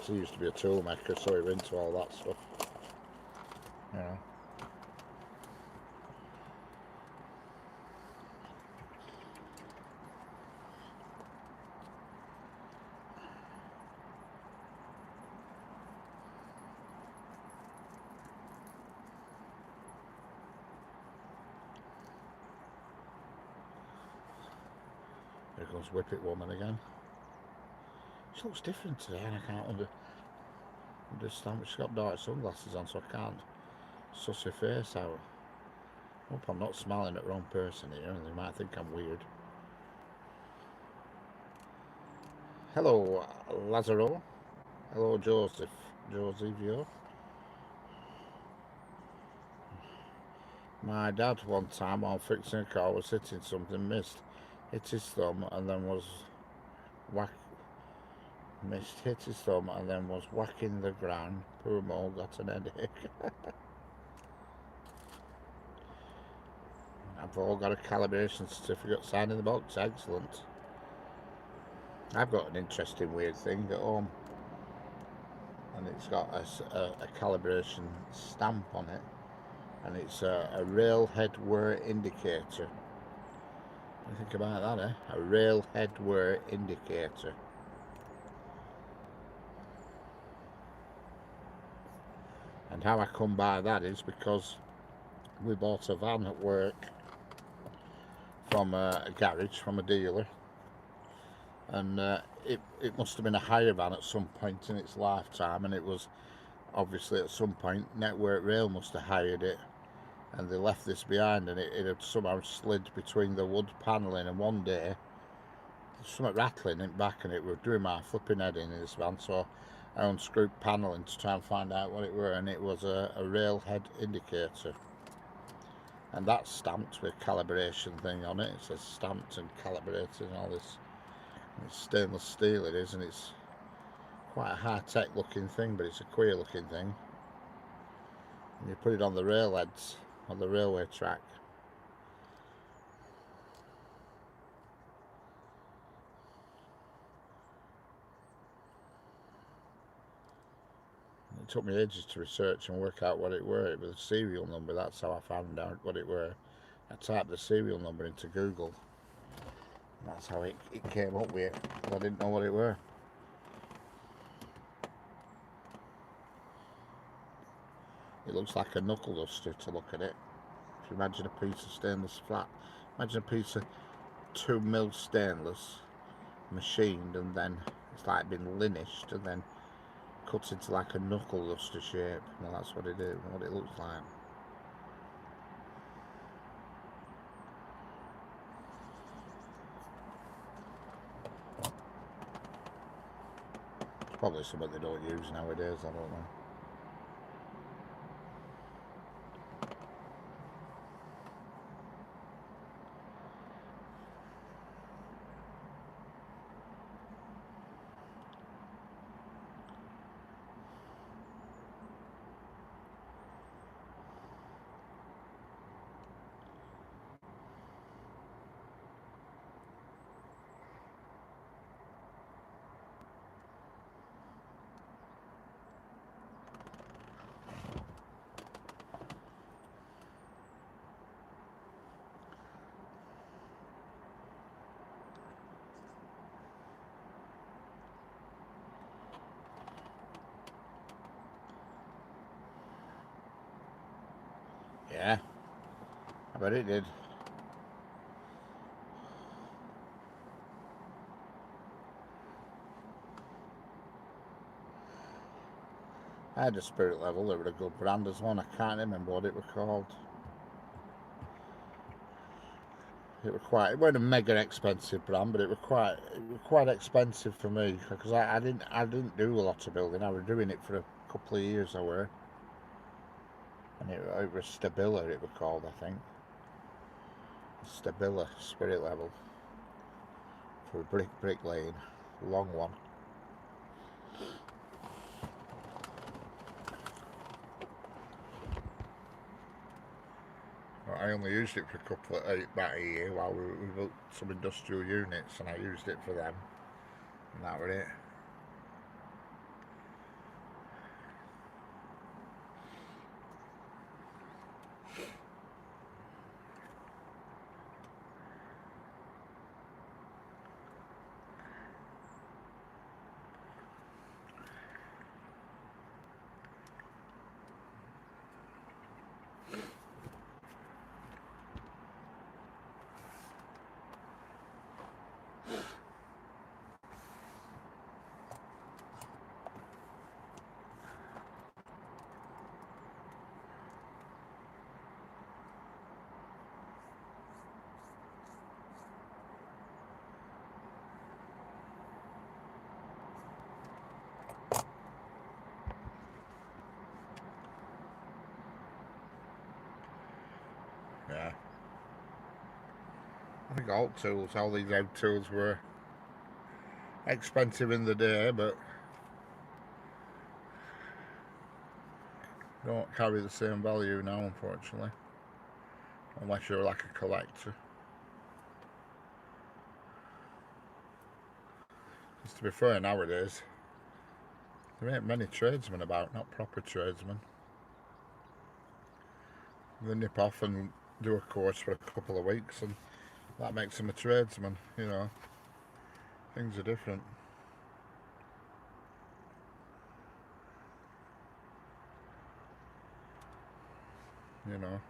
He used to be a tool maker, so he went into all that stuff. Yeah. There goes Whippet Woman again. She looks different today, and I can't understand. She's got dark sunglasses on, so I can't suss her face out. I hope I'm not smiling at the wrong person here, and they might think I'm weird. Hello, Lazaro. Hello, Joseph. Joe. My dad one time while fixing a car was hitting something, hit his thumb and then was whacking the ground. Poor Mo got an headache. I've all got a calibration certificate signed in the box. Excellent. I've got an interesting weird thing at home, and it's got a calibration stamp on it, and it's a rail head wear indicator. What do you think about that, eh? A rail head wear indicator. And how I come by that is because we bought a van at work from a garage, from a dealer, and it must have been a hire van at some point in its lifetime, and it was obviously at some point Network Rail must have hired it, and they left this behind, and it had somehow slid between the wood panelling, and one day something rattling in back, and it was doing my flipping head in this van, so I unscrewed panelling to try and find out what it were, and it was a rail head indicator. And that's stamped with calibration thing on it. It says stamped and calibrated and all this. And it's stainless steel it is, and it's quite a high-tech looking thing, but it's a queer looking thing. And you put it on the railheads on the railway track. It took me ages to research and work out what it were. It was a serial number. That's how I found out what it were. I typed the serial number into Google. That's how it came up with it. I didn't know what it were. It looks like a knuckle duster to look at it. If you imagine a piece of stainless flat, imagine a piece of 2mm stainless machined, and then it's like been linished and then cut into like a knuckle duster shape. Well, that's what it is, what it looks like. It's probably something they don't use nowadays, I don't know. Yeah, I bet it did. I had a Spirit Level, they were a good brand as one. I can't remember what it was called. It wasn't a mega expensive brand, but it was quite expensive for me, because I didn't do a lot of building. I was doing it for a couple of years, I were. And it was Stabila, it was called, I think. Stabila Spirit Level for brick lane, long one. I only used it for about a year while we built some industrial units, and I used it for them, and that was it. Yeah. I think all these old tools were expensive in the day, but don't carry the same value now, unfortunately, unless you're like a collector. Because to be fair, nowadays there ain't many tradesmen about, not proper tradesmen. They nip off and do a course for a couple of weeks, and that makes them a tradesman. You know, things are different. You know.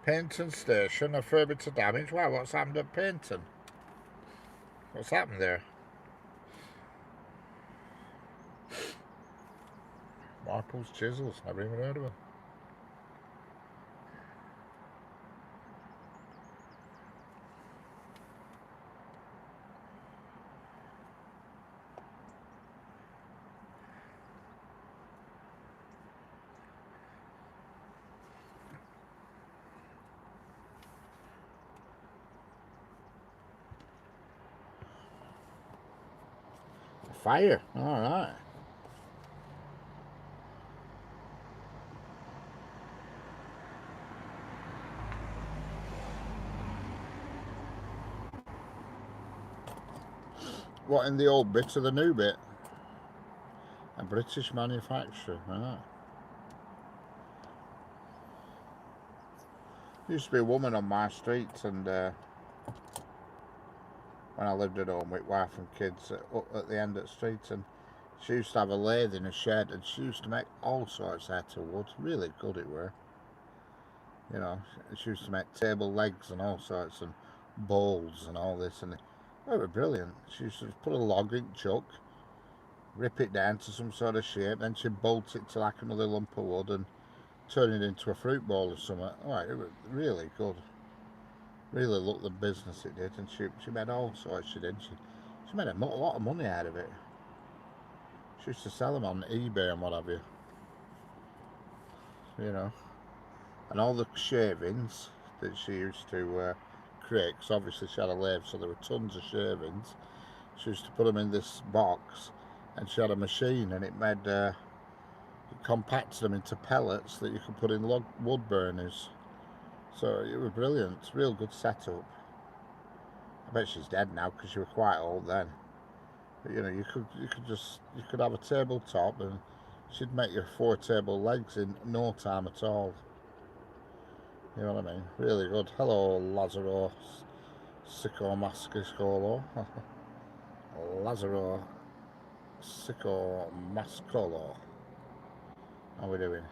Paynton Station, a further to damage. Wow, what's happened at Paynton? What's happened there? Marple's Chisels, never even heard of them. Fire, alright. What, in the old bit or the new bit? A British manufacturer, right. Used to be a woman on my street, and when I lived at home with wife and kids at the end of the street, and she used to have a lathe in a shed, and she used to make all sorts out of wood. Really good it were. You know, she used to make table legs and all sorts, and bowls and all this, and they were brilliant. She used to put a log in chuck, rip it down to some sort of shape, then she'd bolt it to like another lump of wood and turn it into a fruit bowl or something. Alright, it was really good. Really looked the business it did, and she made all sorts. She made a lot of money out of it. She used to sell them on eBay and what have you. You know, and all the shavings that she used to create, because obviously she had a lathe, so there were tons of shavings. She used to put them in this box, and she had a machine, and it made it compacted them into pellets that you could put in wood burners. So it was brilliant. It's a real good setup. I bet she's dead now because she was quite old then. But you know, you could have a tabletop, and she'd make you 4 table legs in no time at all. You know what I mean? Really good. Hello, Lazaro Sycomascolo. Lazaro Sycomascolo. How are we doing?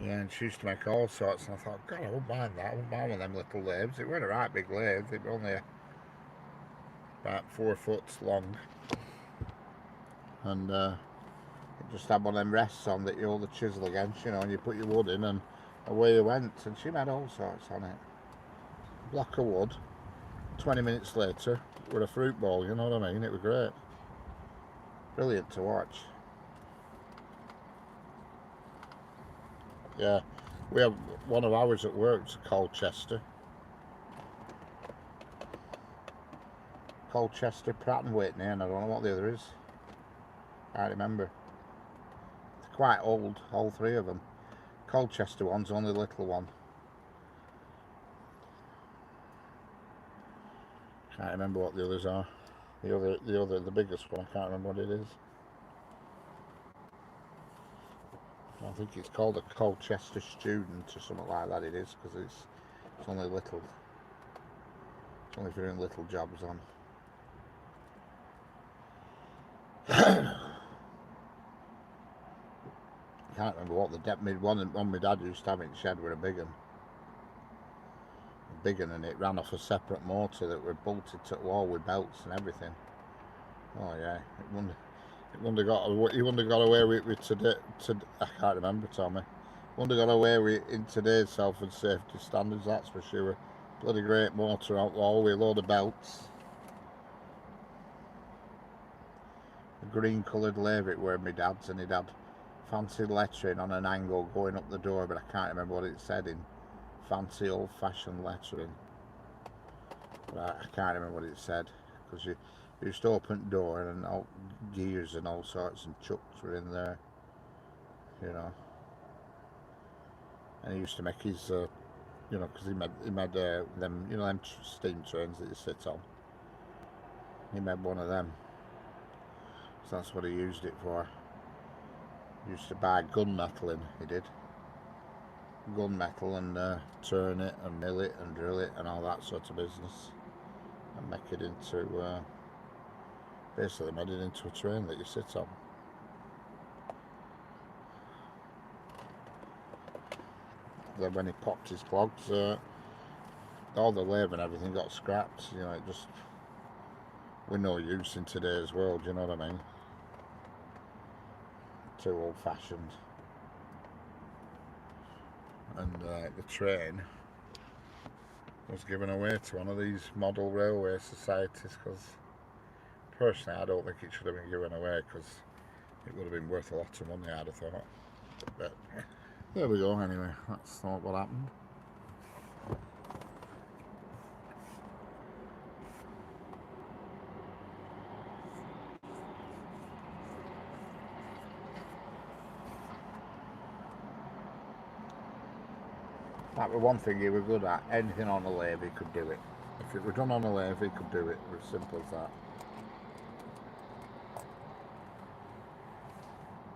Yeah, and she used to make all sorts, and I thought, God, I wouldn't mind that. I wouldn't mind one of them little lathes. It weren't a right big lathe. It was only about 4 foot long, and it just had one of them rests on that you hold the chisel against, you know, and you put your wood in, and away you went. And she made all sorts on it. Block of wood. 20 minutes later, with a fruit bowl. You know what I mean? It was great. Brilliant to watch. Yeah, we have one of ours at work. It's Colchester, Pratt and Whitney, and I don't know what the other is. I can't remember. They're quite old, all 3 of them. Colchester one's only the little one. Can't remember what the others are. The biggest one. I can't remember what it is. I think it's called a Colchester Student or something like that. It is, because it's only little. It's only if you're doing little jobs on. I can't remember what the one my dad used to have in the shed were a big one, and it ran off a separate motor that were bolted to the wall with belts and everything. Oh yeah, he wouldn't have got away with today. I can't remember, Tommy. Wouldn't have got away with in today's health and safety standards. That's for sure. Bloody great motor outlaw with a load of belts. A green coloured lathe it were my dad's, and he'd had fancy lettering on an angle going up the door, but I can't remember what it said in fancy old-fashioned lettering. But I can't remember what it said, because you used to open the door and all gears and all sorts and chucks were in there, you know. And he used to make his, you know, because he made them, you know, them steam trains that you sit on. He made one of them, so that's what he used it for. He used to buy gunmetal in, he did. Gunmetal and turn it and mill it and drill it and all that sort of business. And make it into, basically made it into a train that you sit on. Then when he popped his clogs, all the lathe and everything got scrapped, you know, it just, with no use in today's world, you know what I mean? Too old fashioned. And the train was given away to one of these model railway societies, because personally I don't think it should have been given away, because it would have been worth a lot of money, I'd have thought. But there we go, anyway, that's not what happened. That was one thing he was good at. Anything on a lathe, he could do it. If it were done on a lathe, he could do it. It was as simple as that.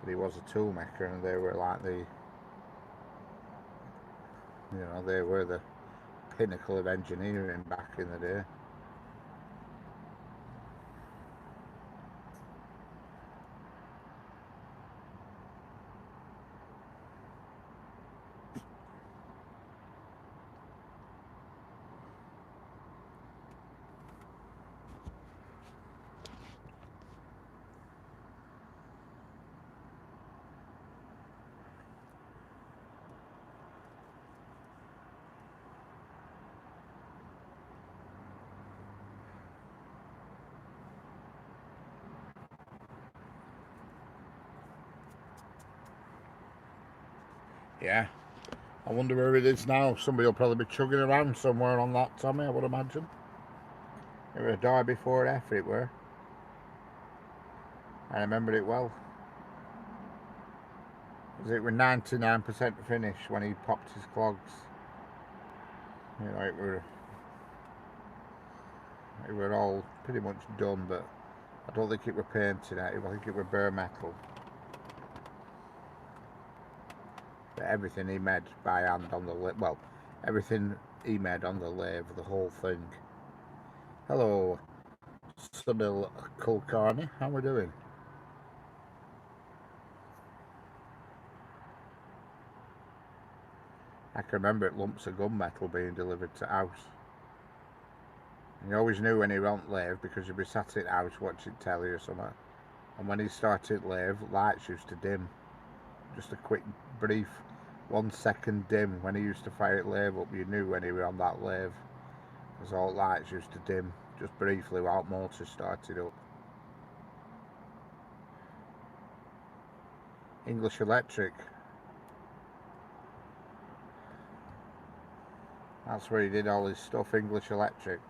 But he was a tool maker, and they were like the, you know, they were the pinnacle of engineering back in the day. Yeah. I wonder where it is now. Somebody will probably be chugging around somewhere on that, Tommy, I would imagine. It was a die before F, it were. I remember it well. It was 99% finish when he popped his clogs. You know, it were all pretty much done, but I don't think it were painted. I think it were bare metal. But everything he made by hand on the lathe. Well, everything he made on the lathe, the whole thing. Hello, Sunil Kulkarni. How are we doing? I can remember it lumps of gunmetal being delivered to house. And you always knew when he went lathe because you'd be sat at house watching telly or something. And when he started lathe, lights used to dim. Just a quick, brief 1 second dim when he used to fire it lathe up. You knew when he were on that lathe, because all lights used to dim just briefly while motor started up. English Electric. That's where he did all his stuff, English Electric.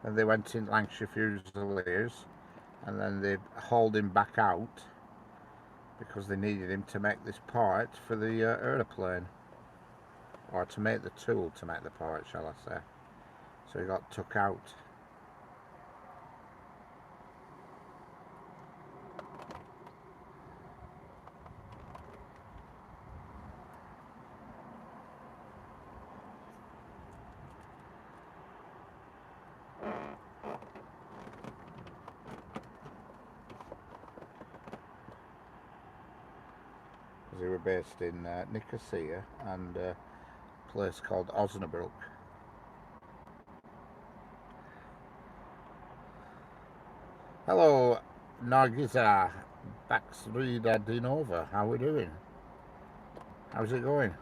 Then they went in Lancashire Fusiliers, and then they hauled him back out because they needed him to make this part for the aeroplane, or to make the tool to make the part, shall I say. So he got took out. They were based in Nicosia and a place called Osnabrück. Hello, Nargiza, Baxrida Dinova. How we doing? How's it going?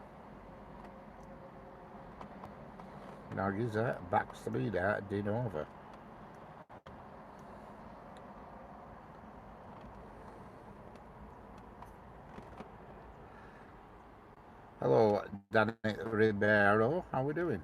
Nargiza, Baxrida Dinova. Hello, Danny Ribeiro. How we doing?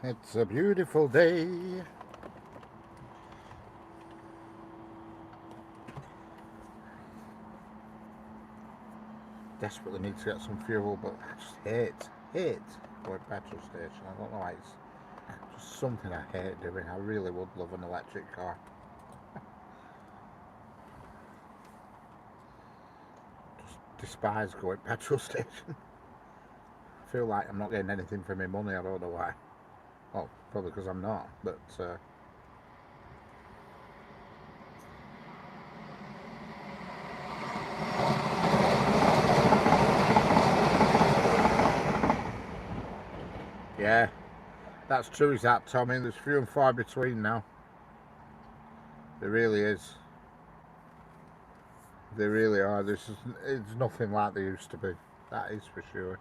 It's a beautiful day. Desperately need to get some fuel, but I just hate going petrol station. I don't know why, it's just something I hate doing. I really would love an electric car. Just despise going petrol station. I feel like I'm not getting anything for my money. I don't know why. Well, probably because I'm not, but yeah, that's true. Is that, Tommy? There's few and far between now. There really is. They really are. It's nothing like they used to be. That is for sure.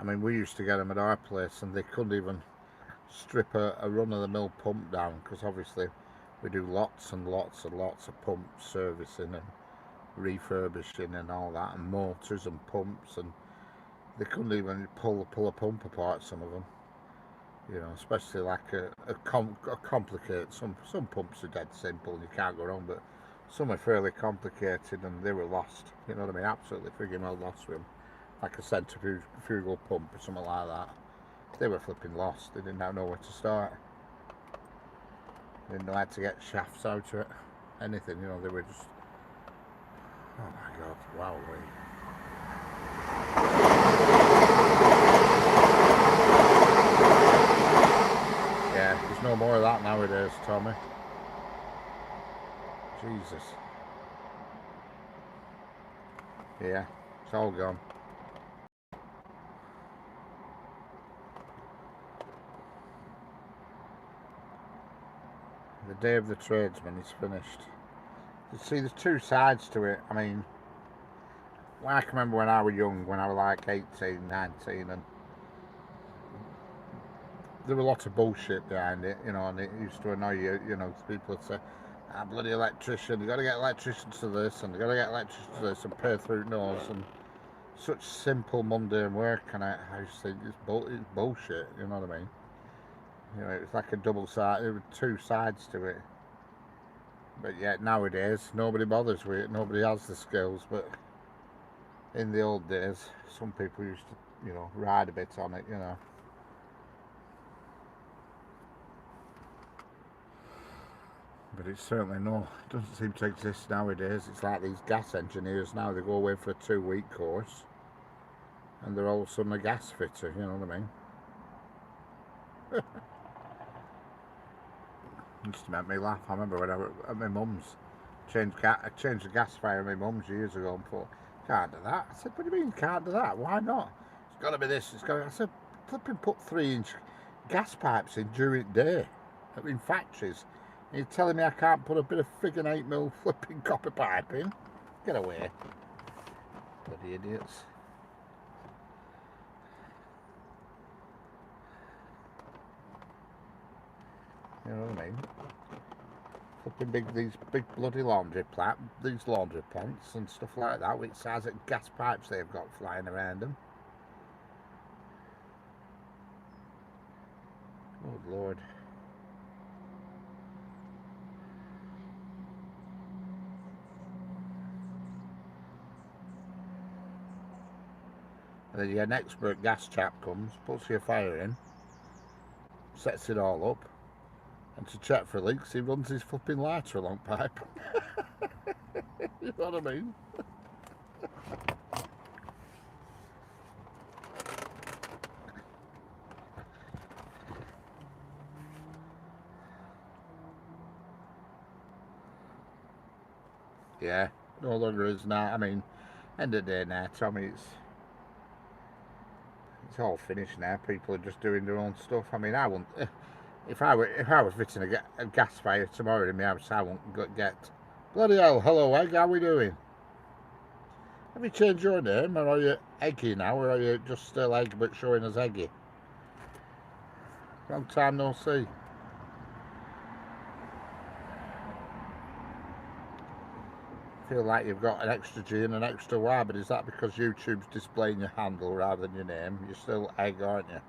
I mean, we used to get them at our place, and they couldn't even strip a run-of-the-mill pump down, because obviously we do lots and lots and lots of pump servicing and refurbishing and all that, and motors and pumps, and they couldn't even pull a pump apart. Some of them, you know, especially like a complicated. Some pumps are dead simple and you can't go wrong, but some are fairly complicated, and they were lost. You know what I mean? Absolutely frigging well lost with them. Like a centrifugal pump or something like that. They were flipping lost. They didn't know where to start. They didn't know how to get shafts out of it. Anything, you know, they were just... Oh my god, wow. Yeah, there's no more of that nowadays, Tommy. Jesus. Yeah, it's all gone. The day of the tradesman is finished. You see, there's two sides to it. I mean, I can remember when I was young, when I was like 18, 19, and there were a lot of bullshit behind it, you know, and it used to annoy you, you know, people would say, ah, bloody electrician, you got to get electricians to this, and you got to get electricians to this, and pay through nose, and such simple, mundane work, and I just think it's bullshit, you know what I mean? You know, it's like a double side, there were two sides to it. But yet nowadays, nobody bothers with it, nobody has the skills, but in the old days, some people used to, you know, ride a bit on it, you know. But it's certainly it doesn't seem to exist nowadays. It's like these gas engineers now, they go away for a 2-week course and they're all of a sudden a gas fitter, you know what I mean? It used to make me laugh. I remember when I was at my mum's, I changed the gas fire at my mum's years ago and thought, can't do that. I said, what do you mean can't do that? Why not? It's got to be this, it's got to be... I said, flipping put 3-inch gas pipes in during the day in factories. You're telling me I can't put a bit of friggin' 8mm flipping copper pipe in? Get away. Bloody idiots. You know what I mean? Flipping these big bloody these laundry pants and stuff like that, with size of gas pipes they've got flying around them. Oh Lord. And then an expert gas chap comes, puts your fire in, sets it all up, and to check for leaks he runs his flipping lighter along pipe. You know what I mean? Yeah, no longer is now. I mean, end of the day now, Tommy, it's all finished now. People are just doing their own stuff. I mean, I wouldn't. If I was fitting a gas fire tomorrow in my house, I wouldn't get. Bloody hell! Hello, Egg. How we doing? Have you changed your name, or are you Eggy now, or are you just still Egg but showing as Eggy? Long time no see. Feel like you've got an extra G and an extra Y, but is that because YouTube's displaying your handle rather than your name? You're still Egg, aren't you?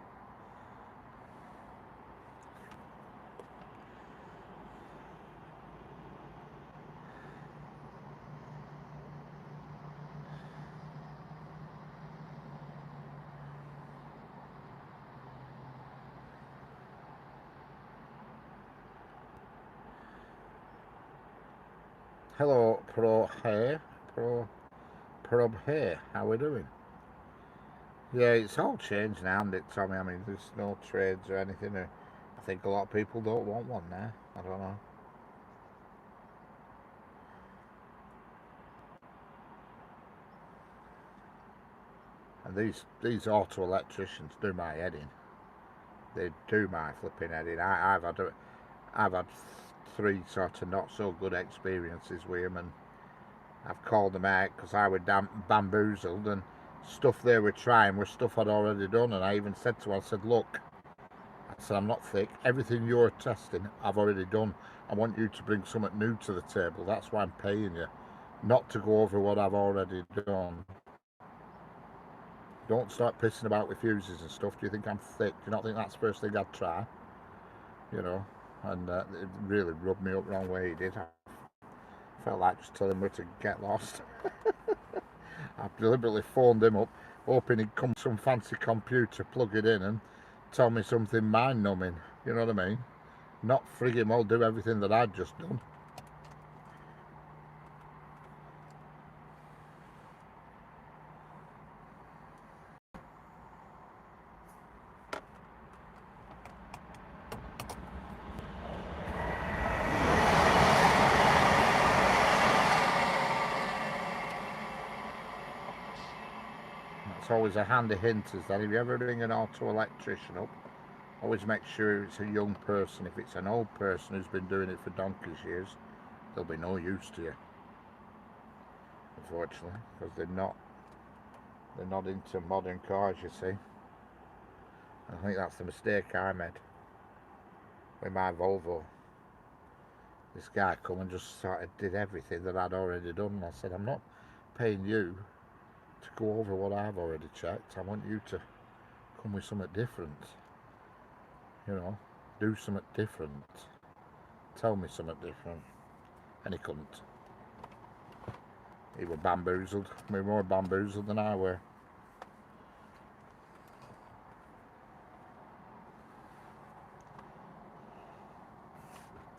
Hello, Prob Hair. How we doing? Yeah, it's all changed now, isn't it, Tommy? I mean, there's no trades or anything. I think a lot of people don't want one now. I don't know. And these auto electricians do my head in. They do my flipping head in. I've had 3 sort of not so good experiences with them, and I've called them out because I was bamboozled, and stuff they were trying was stuff I'd already done. And I even said to them, I said, look, I said, I'm not thick. Everything you're testing, I've already done. I want you to bring something new to the table. That's why I'm paying you, not to go over what I've already done. Don't start pissing about with fuses and stuff. Do you think I'm thick? Do you not think that's the first thing I'd try? You know, and it really rubbed me up the wrong way. He did. I felt like just telling him where to get lost. I deliberately phoned him up, hoping he'd come to some fancy computer, plug it in, and tell me something mind-numbing. You know what I mean? Not frigging well do everything that I'd just done. That's always a handy hint, is that if you ever ring an auto electrician up, always make sure it's a young person. If it's an old person who's been doing it for donkey's years, they'll be no use to you, unfortunately, because they're not into modern cars, you see. I think that's the mistake I made with my Volvo. This guy come and just sort of did everything that I'd already done, and I said, I'm not paying you to go over what I've already checked. I want you to come with something different. You know, do something different. Tell me something different. And he couldn't. He was bamboozled. He was more bamboozled than I were.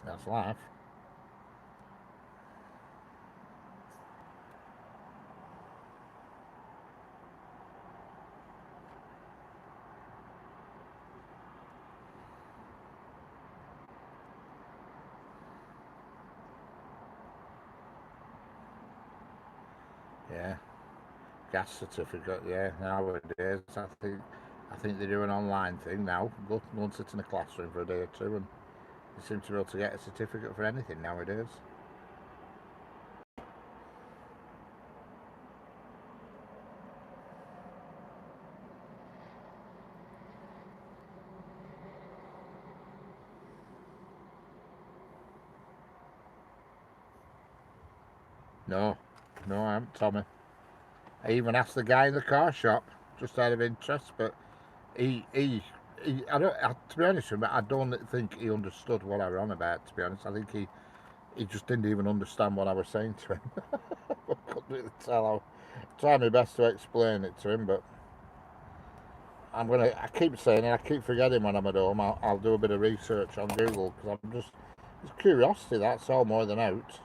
That's life. Yeah. Gas certificate, yeah, nowadays I think they do an online thing now. Go and sit in a classroom for a day or two and You seem to be able to get a certificate for anything nowadays. No, no, I haven't, Tommy. I even asked the guy in the car shop, just out of interest, but he to be honest with you, I don't think he understood what I was on about, to be honest. I think he just didn't even understand what I was saying to him. I couldn't really tell. I'll try my best to explain it to him, but I keep saying it, I keep forgetting when I'm at home. I'll do a bit of research on Google, because it's curiosity, that's all, more than out.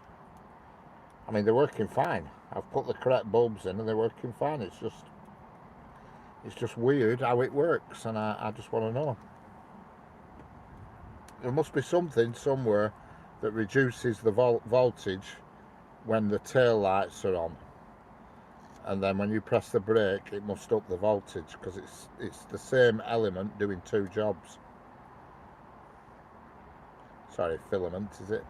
I mean, they're working fine. I've put the correct bulbs in and they're working fine. It's just weird how it works, and I just want to know. There must be something somewhere that reduces the voltage when the tail lights are on, and then when you press the brake it must up the voltage, because it's the same element doing two jobs. Sorry, filament, is it?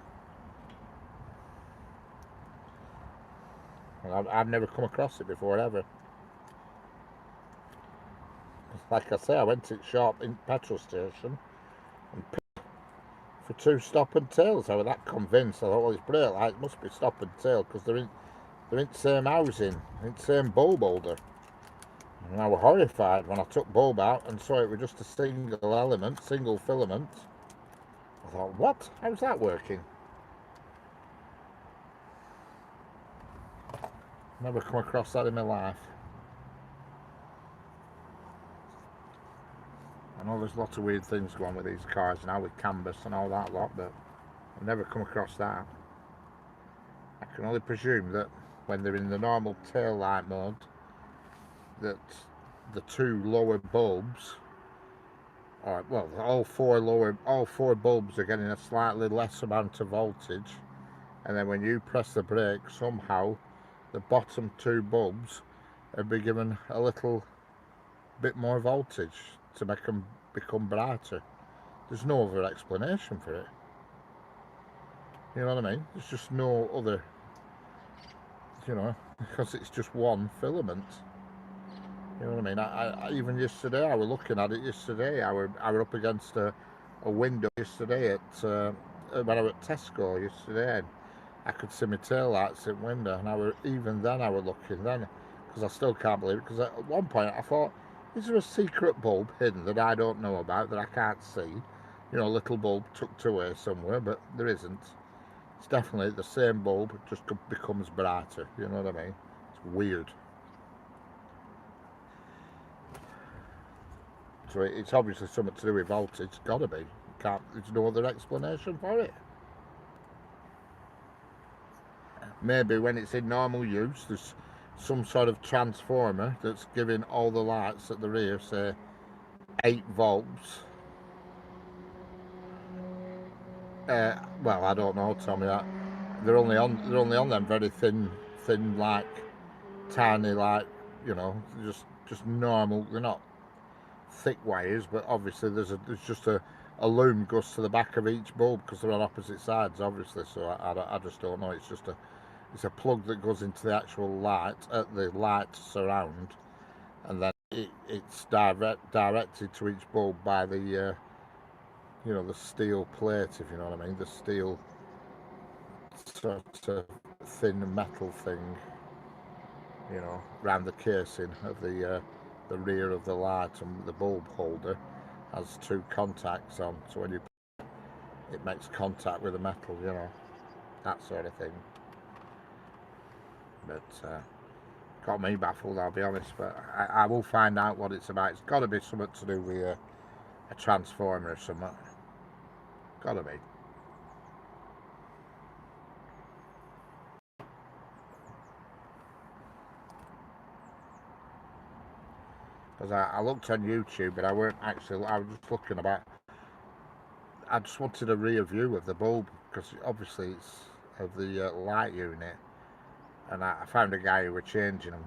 I've never come across it before, ever. Like I say, I went to the shop in petrol station and for two stop and tails. I was that convinced. I thought, well, it's brake light, it must be stop and tail, because they're in the same housing, in the same bulb holder. And I was horrified when I took bulb out and saw it was just a single element, single filament. I thought, what? How's that working? Never come across that in my life. I know there's lots of weird things going on with these cars now, with canvas and all that lot, but I've never come across that. I can only presume that when they're in the normal tail light mode, that the two lower bulbs, or well, all four bulbs are getting a slightly less amount of voltage, and then when you press the brake, somehow the bottom two bulbs are be given a little bit more voltage to make them become brighter. There's no other explanation for it. You know what I mean? There's just no other, because it's just one filament. You know what I mean? I even yesterday, I was looking at it yesterday. I were up against a window yesterday when I was at Tesco yesterday, and I could see my tail lights in the window, and even then I was looking then, because I still can't believe it, because at one point I thought, is there a secret bulb hidden that I don't know about, that I can't see? A little bulb tucked away somewhere, but there isn't. It's definitely the same bulb, it just becomes brighter, you know what I mean? It's weird. So it's obviously something to do with voltage, it's gotta be. There's no other explanation for it. Maybe when it's in normal use, there's some sort of transformer that's giving all the lights at the rear, say 8 volts. Well, I don't know, Tommy. They're only on them very thin, like tiny, like just normal. They're not thick wires, but obviously there's just a loom goes to the back of each bulb, because they're on opposite sides, obviously. So I just don't know. It's a plug that goes into the actual light, the light surround, and then it's directed to each bulb by the the steel plate, if you know what I mean, the steel sort of thin metal thing, around the casing of the rear of the light, and the bulb holder has two contacts on, so when it makes contact with the metal, that sort of thing. But got me baffled, I'll be honest, but I will find out what it's about. It's got to be something to do with a transformer or something. Got to be. Because I looked on YouTube, but I was just looking about, I just wanted a rear view of the bulb, because obviously it's of the light unit, and I found a guy who was changing them,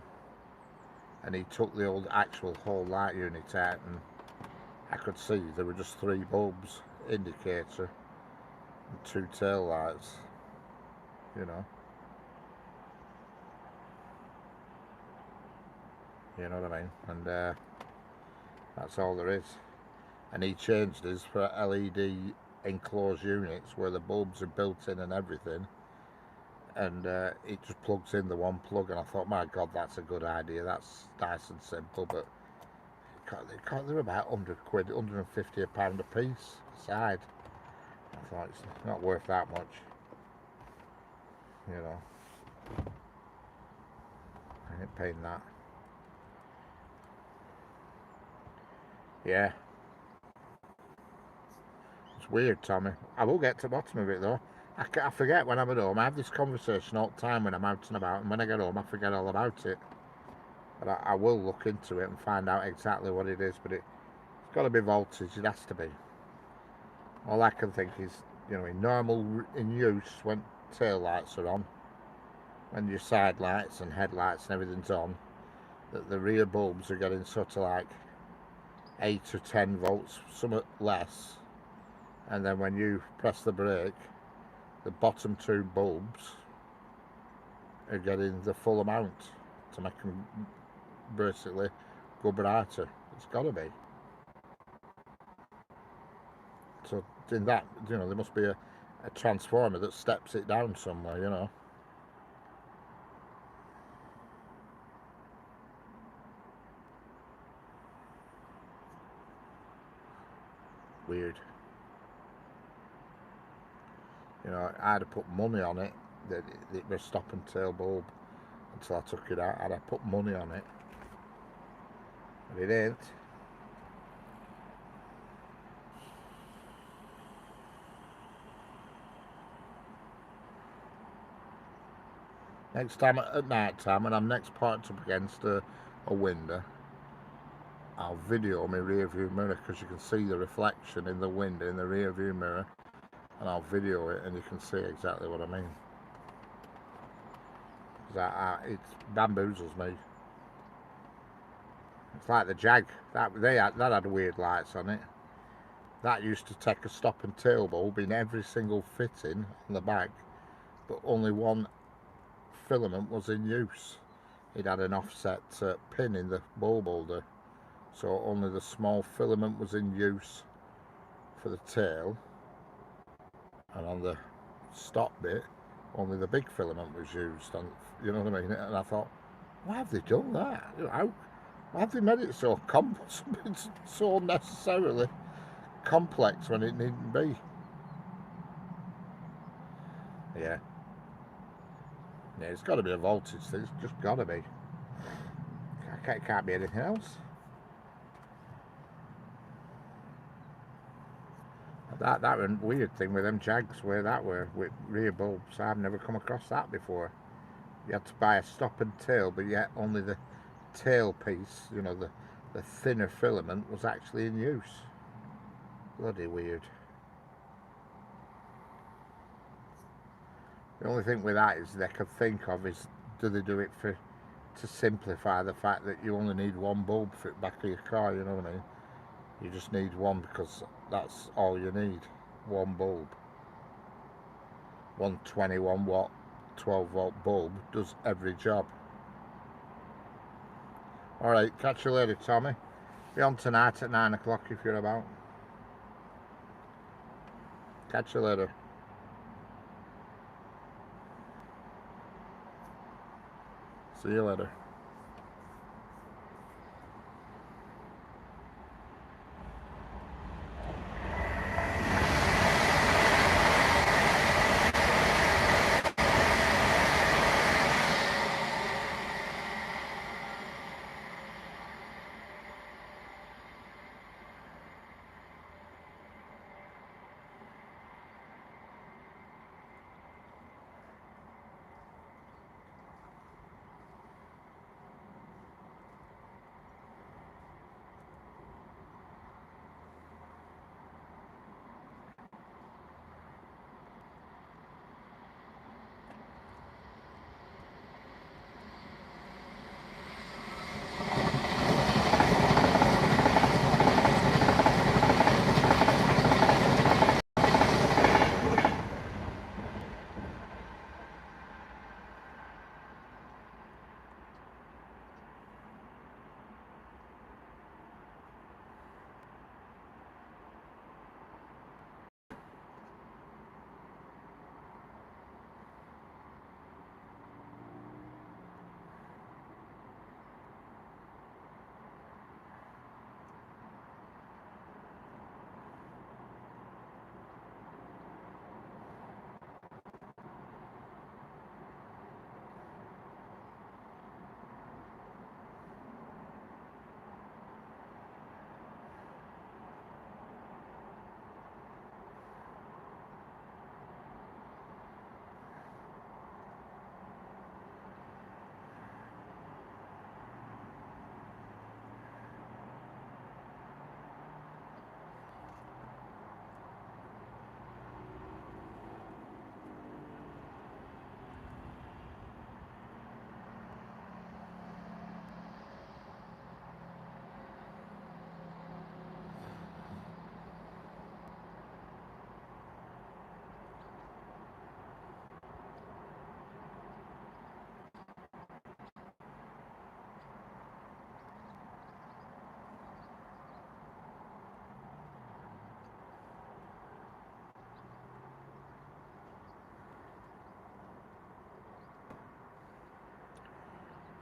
and he took the old actual whole light unit out, and I could see there were just 3 bulbs, indicator, and 2 tail lights, you know. You know what I mean? And that's all there is. And he changed his for LED enclosed units where the bulbs are built in and everything. And it just plugs in the one plug, and I thought, my God, that's a good idea. That's nice and simple, but they're about 100 quid, 150 a pound a piece aside. I thought it's not worth that much, you know. I ain't paying that. Yeah. It's weird, Tommy. I will get to the bottom of it, though. I forget when I'm at home. I have this conversation all the time when I'm out and about, and when I get home, I forget all about it. But I will look into it and find out exactly what it is. But it's got to be voltage. It has to be. All I can think is, you know, in use, when tail lights are on, when your side lights and headlights and everything's on, that the rear bulbs are getting sort of like 8 or 10 volts, somewhat less. And then when you press the brake, the bottom 2 bulbs are getting the full amount to make them basically go brighter. It's got to be. So in that, you know, there must be a transformer that steps it down somewhere, you know. Weird. You know, I'd have put money on it that it was stop and tail bulb until I took it out. I'd have put money on it, but it ain't. Next time at night time, when I'm next parked up against a window, I'll video my rear view mirror, because you can see the reflection in the window in the rear view mirror, and I'll video it and you can see exactly what I mean. Because it bamboozles me. It's like the Jag, that had weird lights on it. That used to take a stop and tail bulb in every single fitting on the back, but only one filament was in use. It had an offset pin in the bulb holder, so only the small filament was in use for the tail, and on the stop bit only the big filament was used. And you know what I mean? And I thought, why have they done that? Why have they made it so so unnecessarily complex when it needn't be? Yeah, it's got to be a voltage thing. It's just got to be. It can't be anything else. That was a weird thing with them Jags where that were with rear bulbs. I've never come across that before. You had to buy a stop and tail, but yet only the tail piece, you know, the thinner filament was actually in use. Bloody weird. The only thing with that is they could think of is, do they do it to simplify the fact that you only need one bulb for the back of your car, you know what I mean? You just need one because that's all you need, one bulb. 121 watt 12 volt bulb does every job. Alright, catch you later, Tommy. Be on tonight at 9 o'clock if you're about. Catch you later. See you later.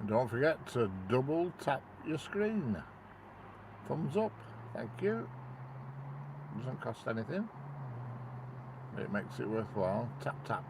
Don't forget to double tap your screen. Thumbs up, thank you. Doesn't cost anything. It makes it worthwhile. Tap tap.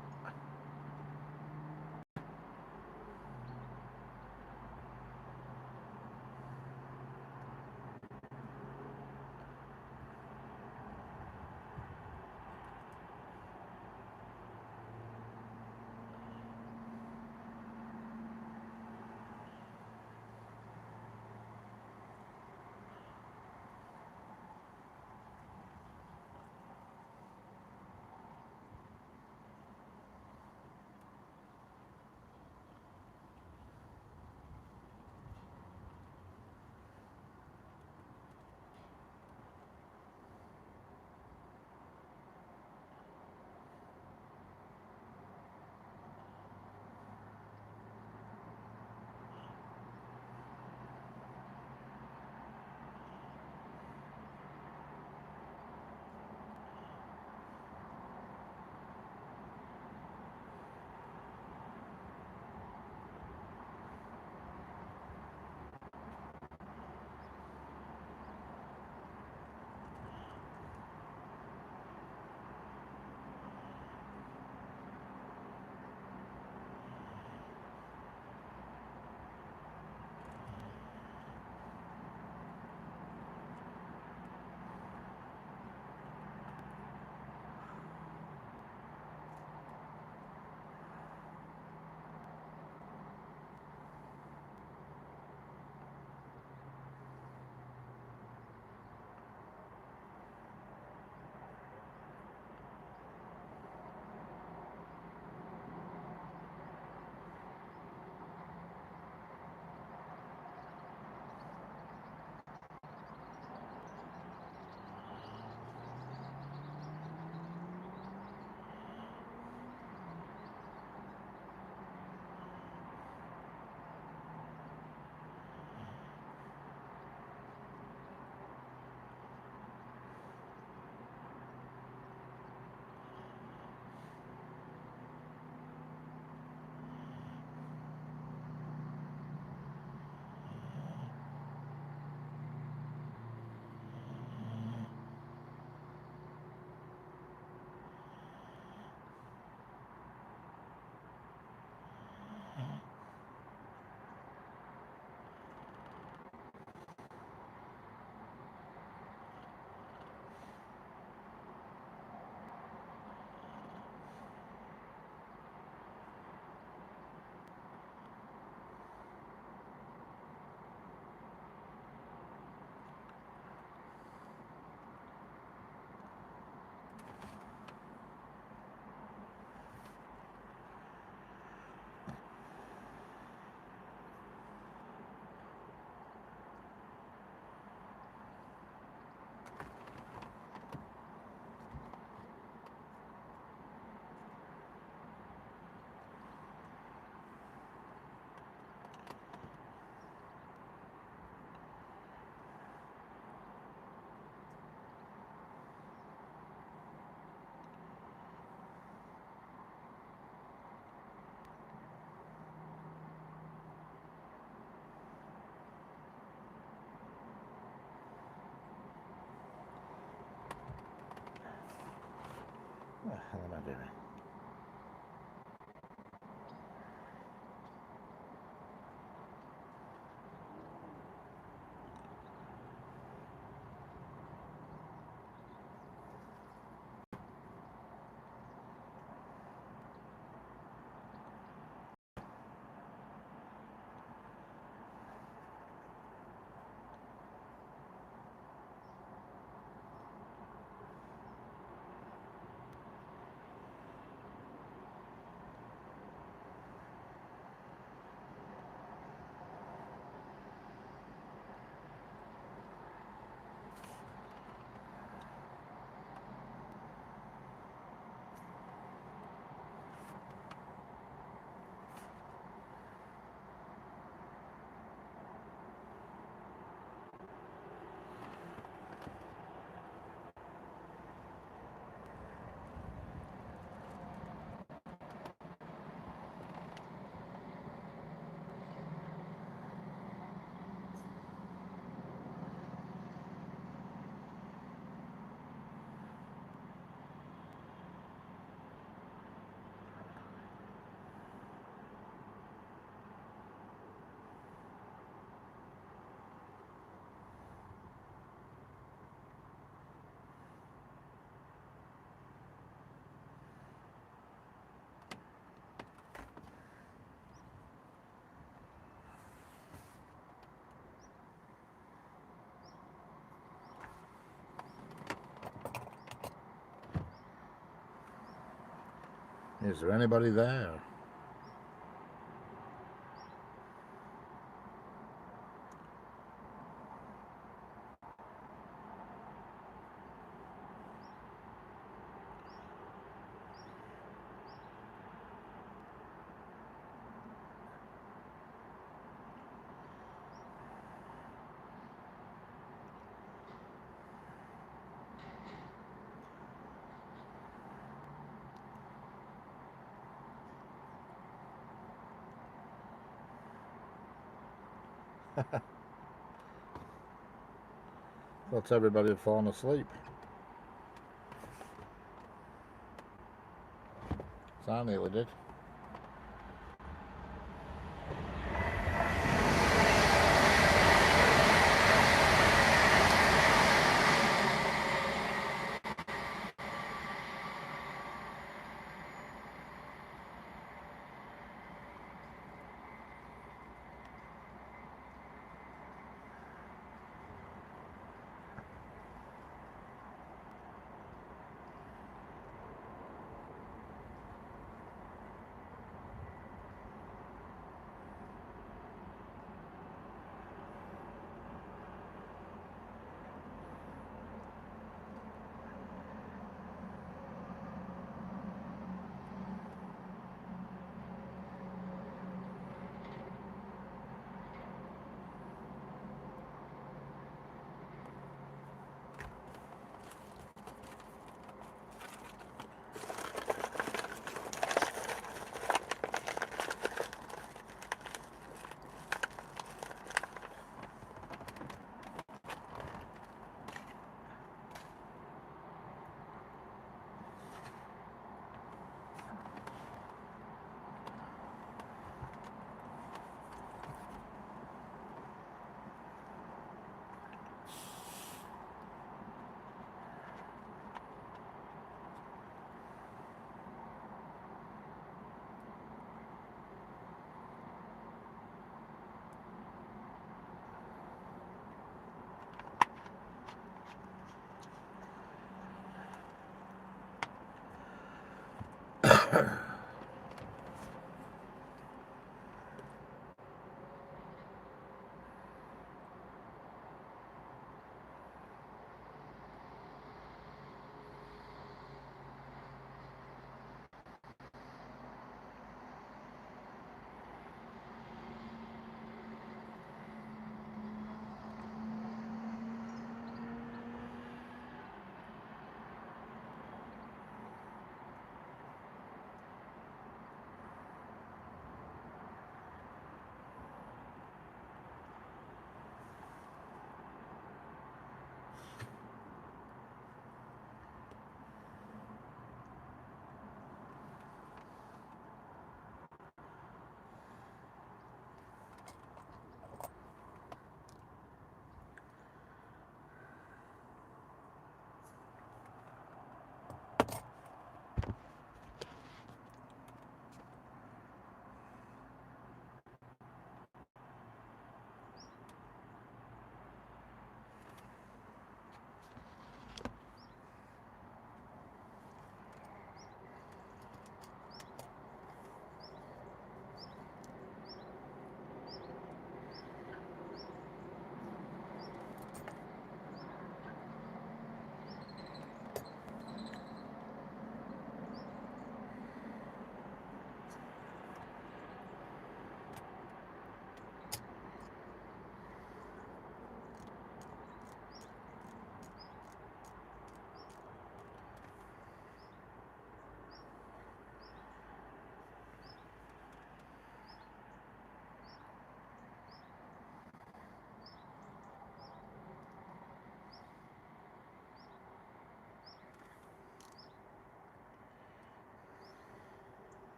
What the hell am I doing? Is there anybody there? Thought everybody had fallen asleep. So I nearly did.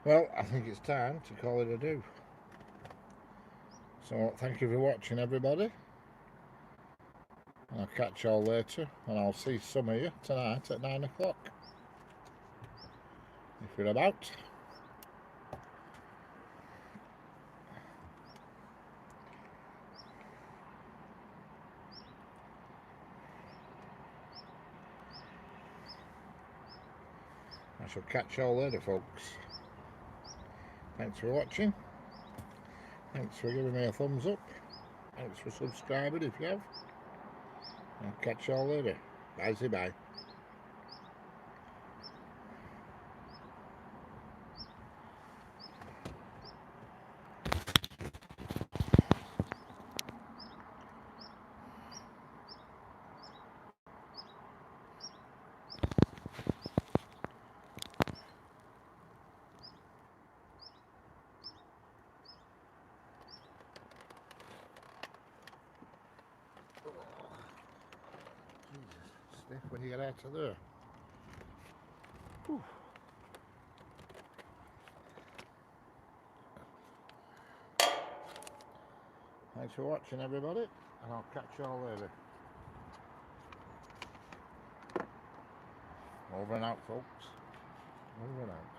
Well, I think it's time to call it a do. So thank you for watching, everybody. I'll catch you all later, and I'll see some of you tonight at 9 o'clock. If you're about. I shall catch you all later, folks. Thanks for watching. Thanks for giving me a thumbs up. Thanks for subscribing if you have. I'll catch you all later. Bye. Jesus, stiff when you get out of there. Whew. Thanks for watching, everybody, and I'll catch you all later. Over and out, folks. Over and out.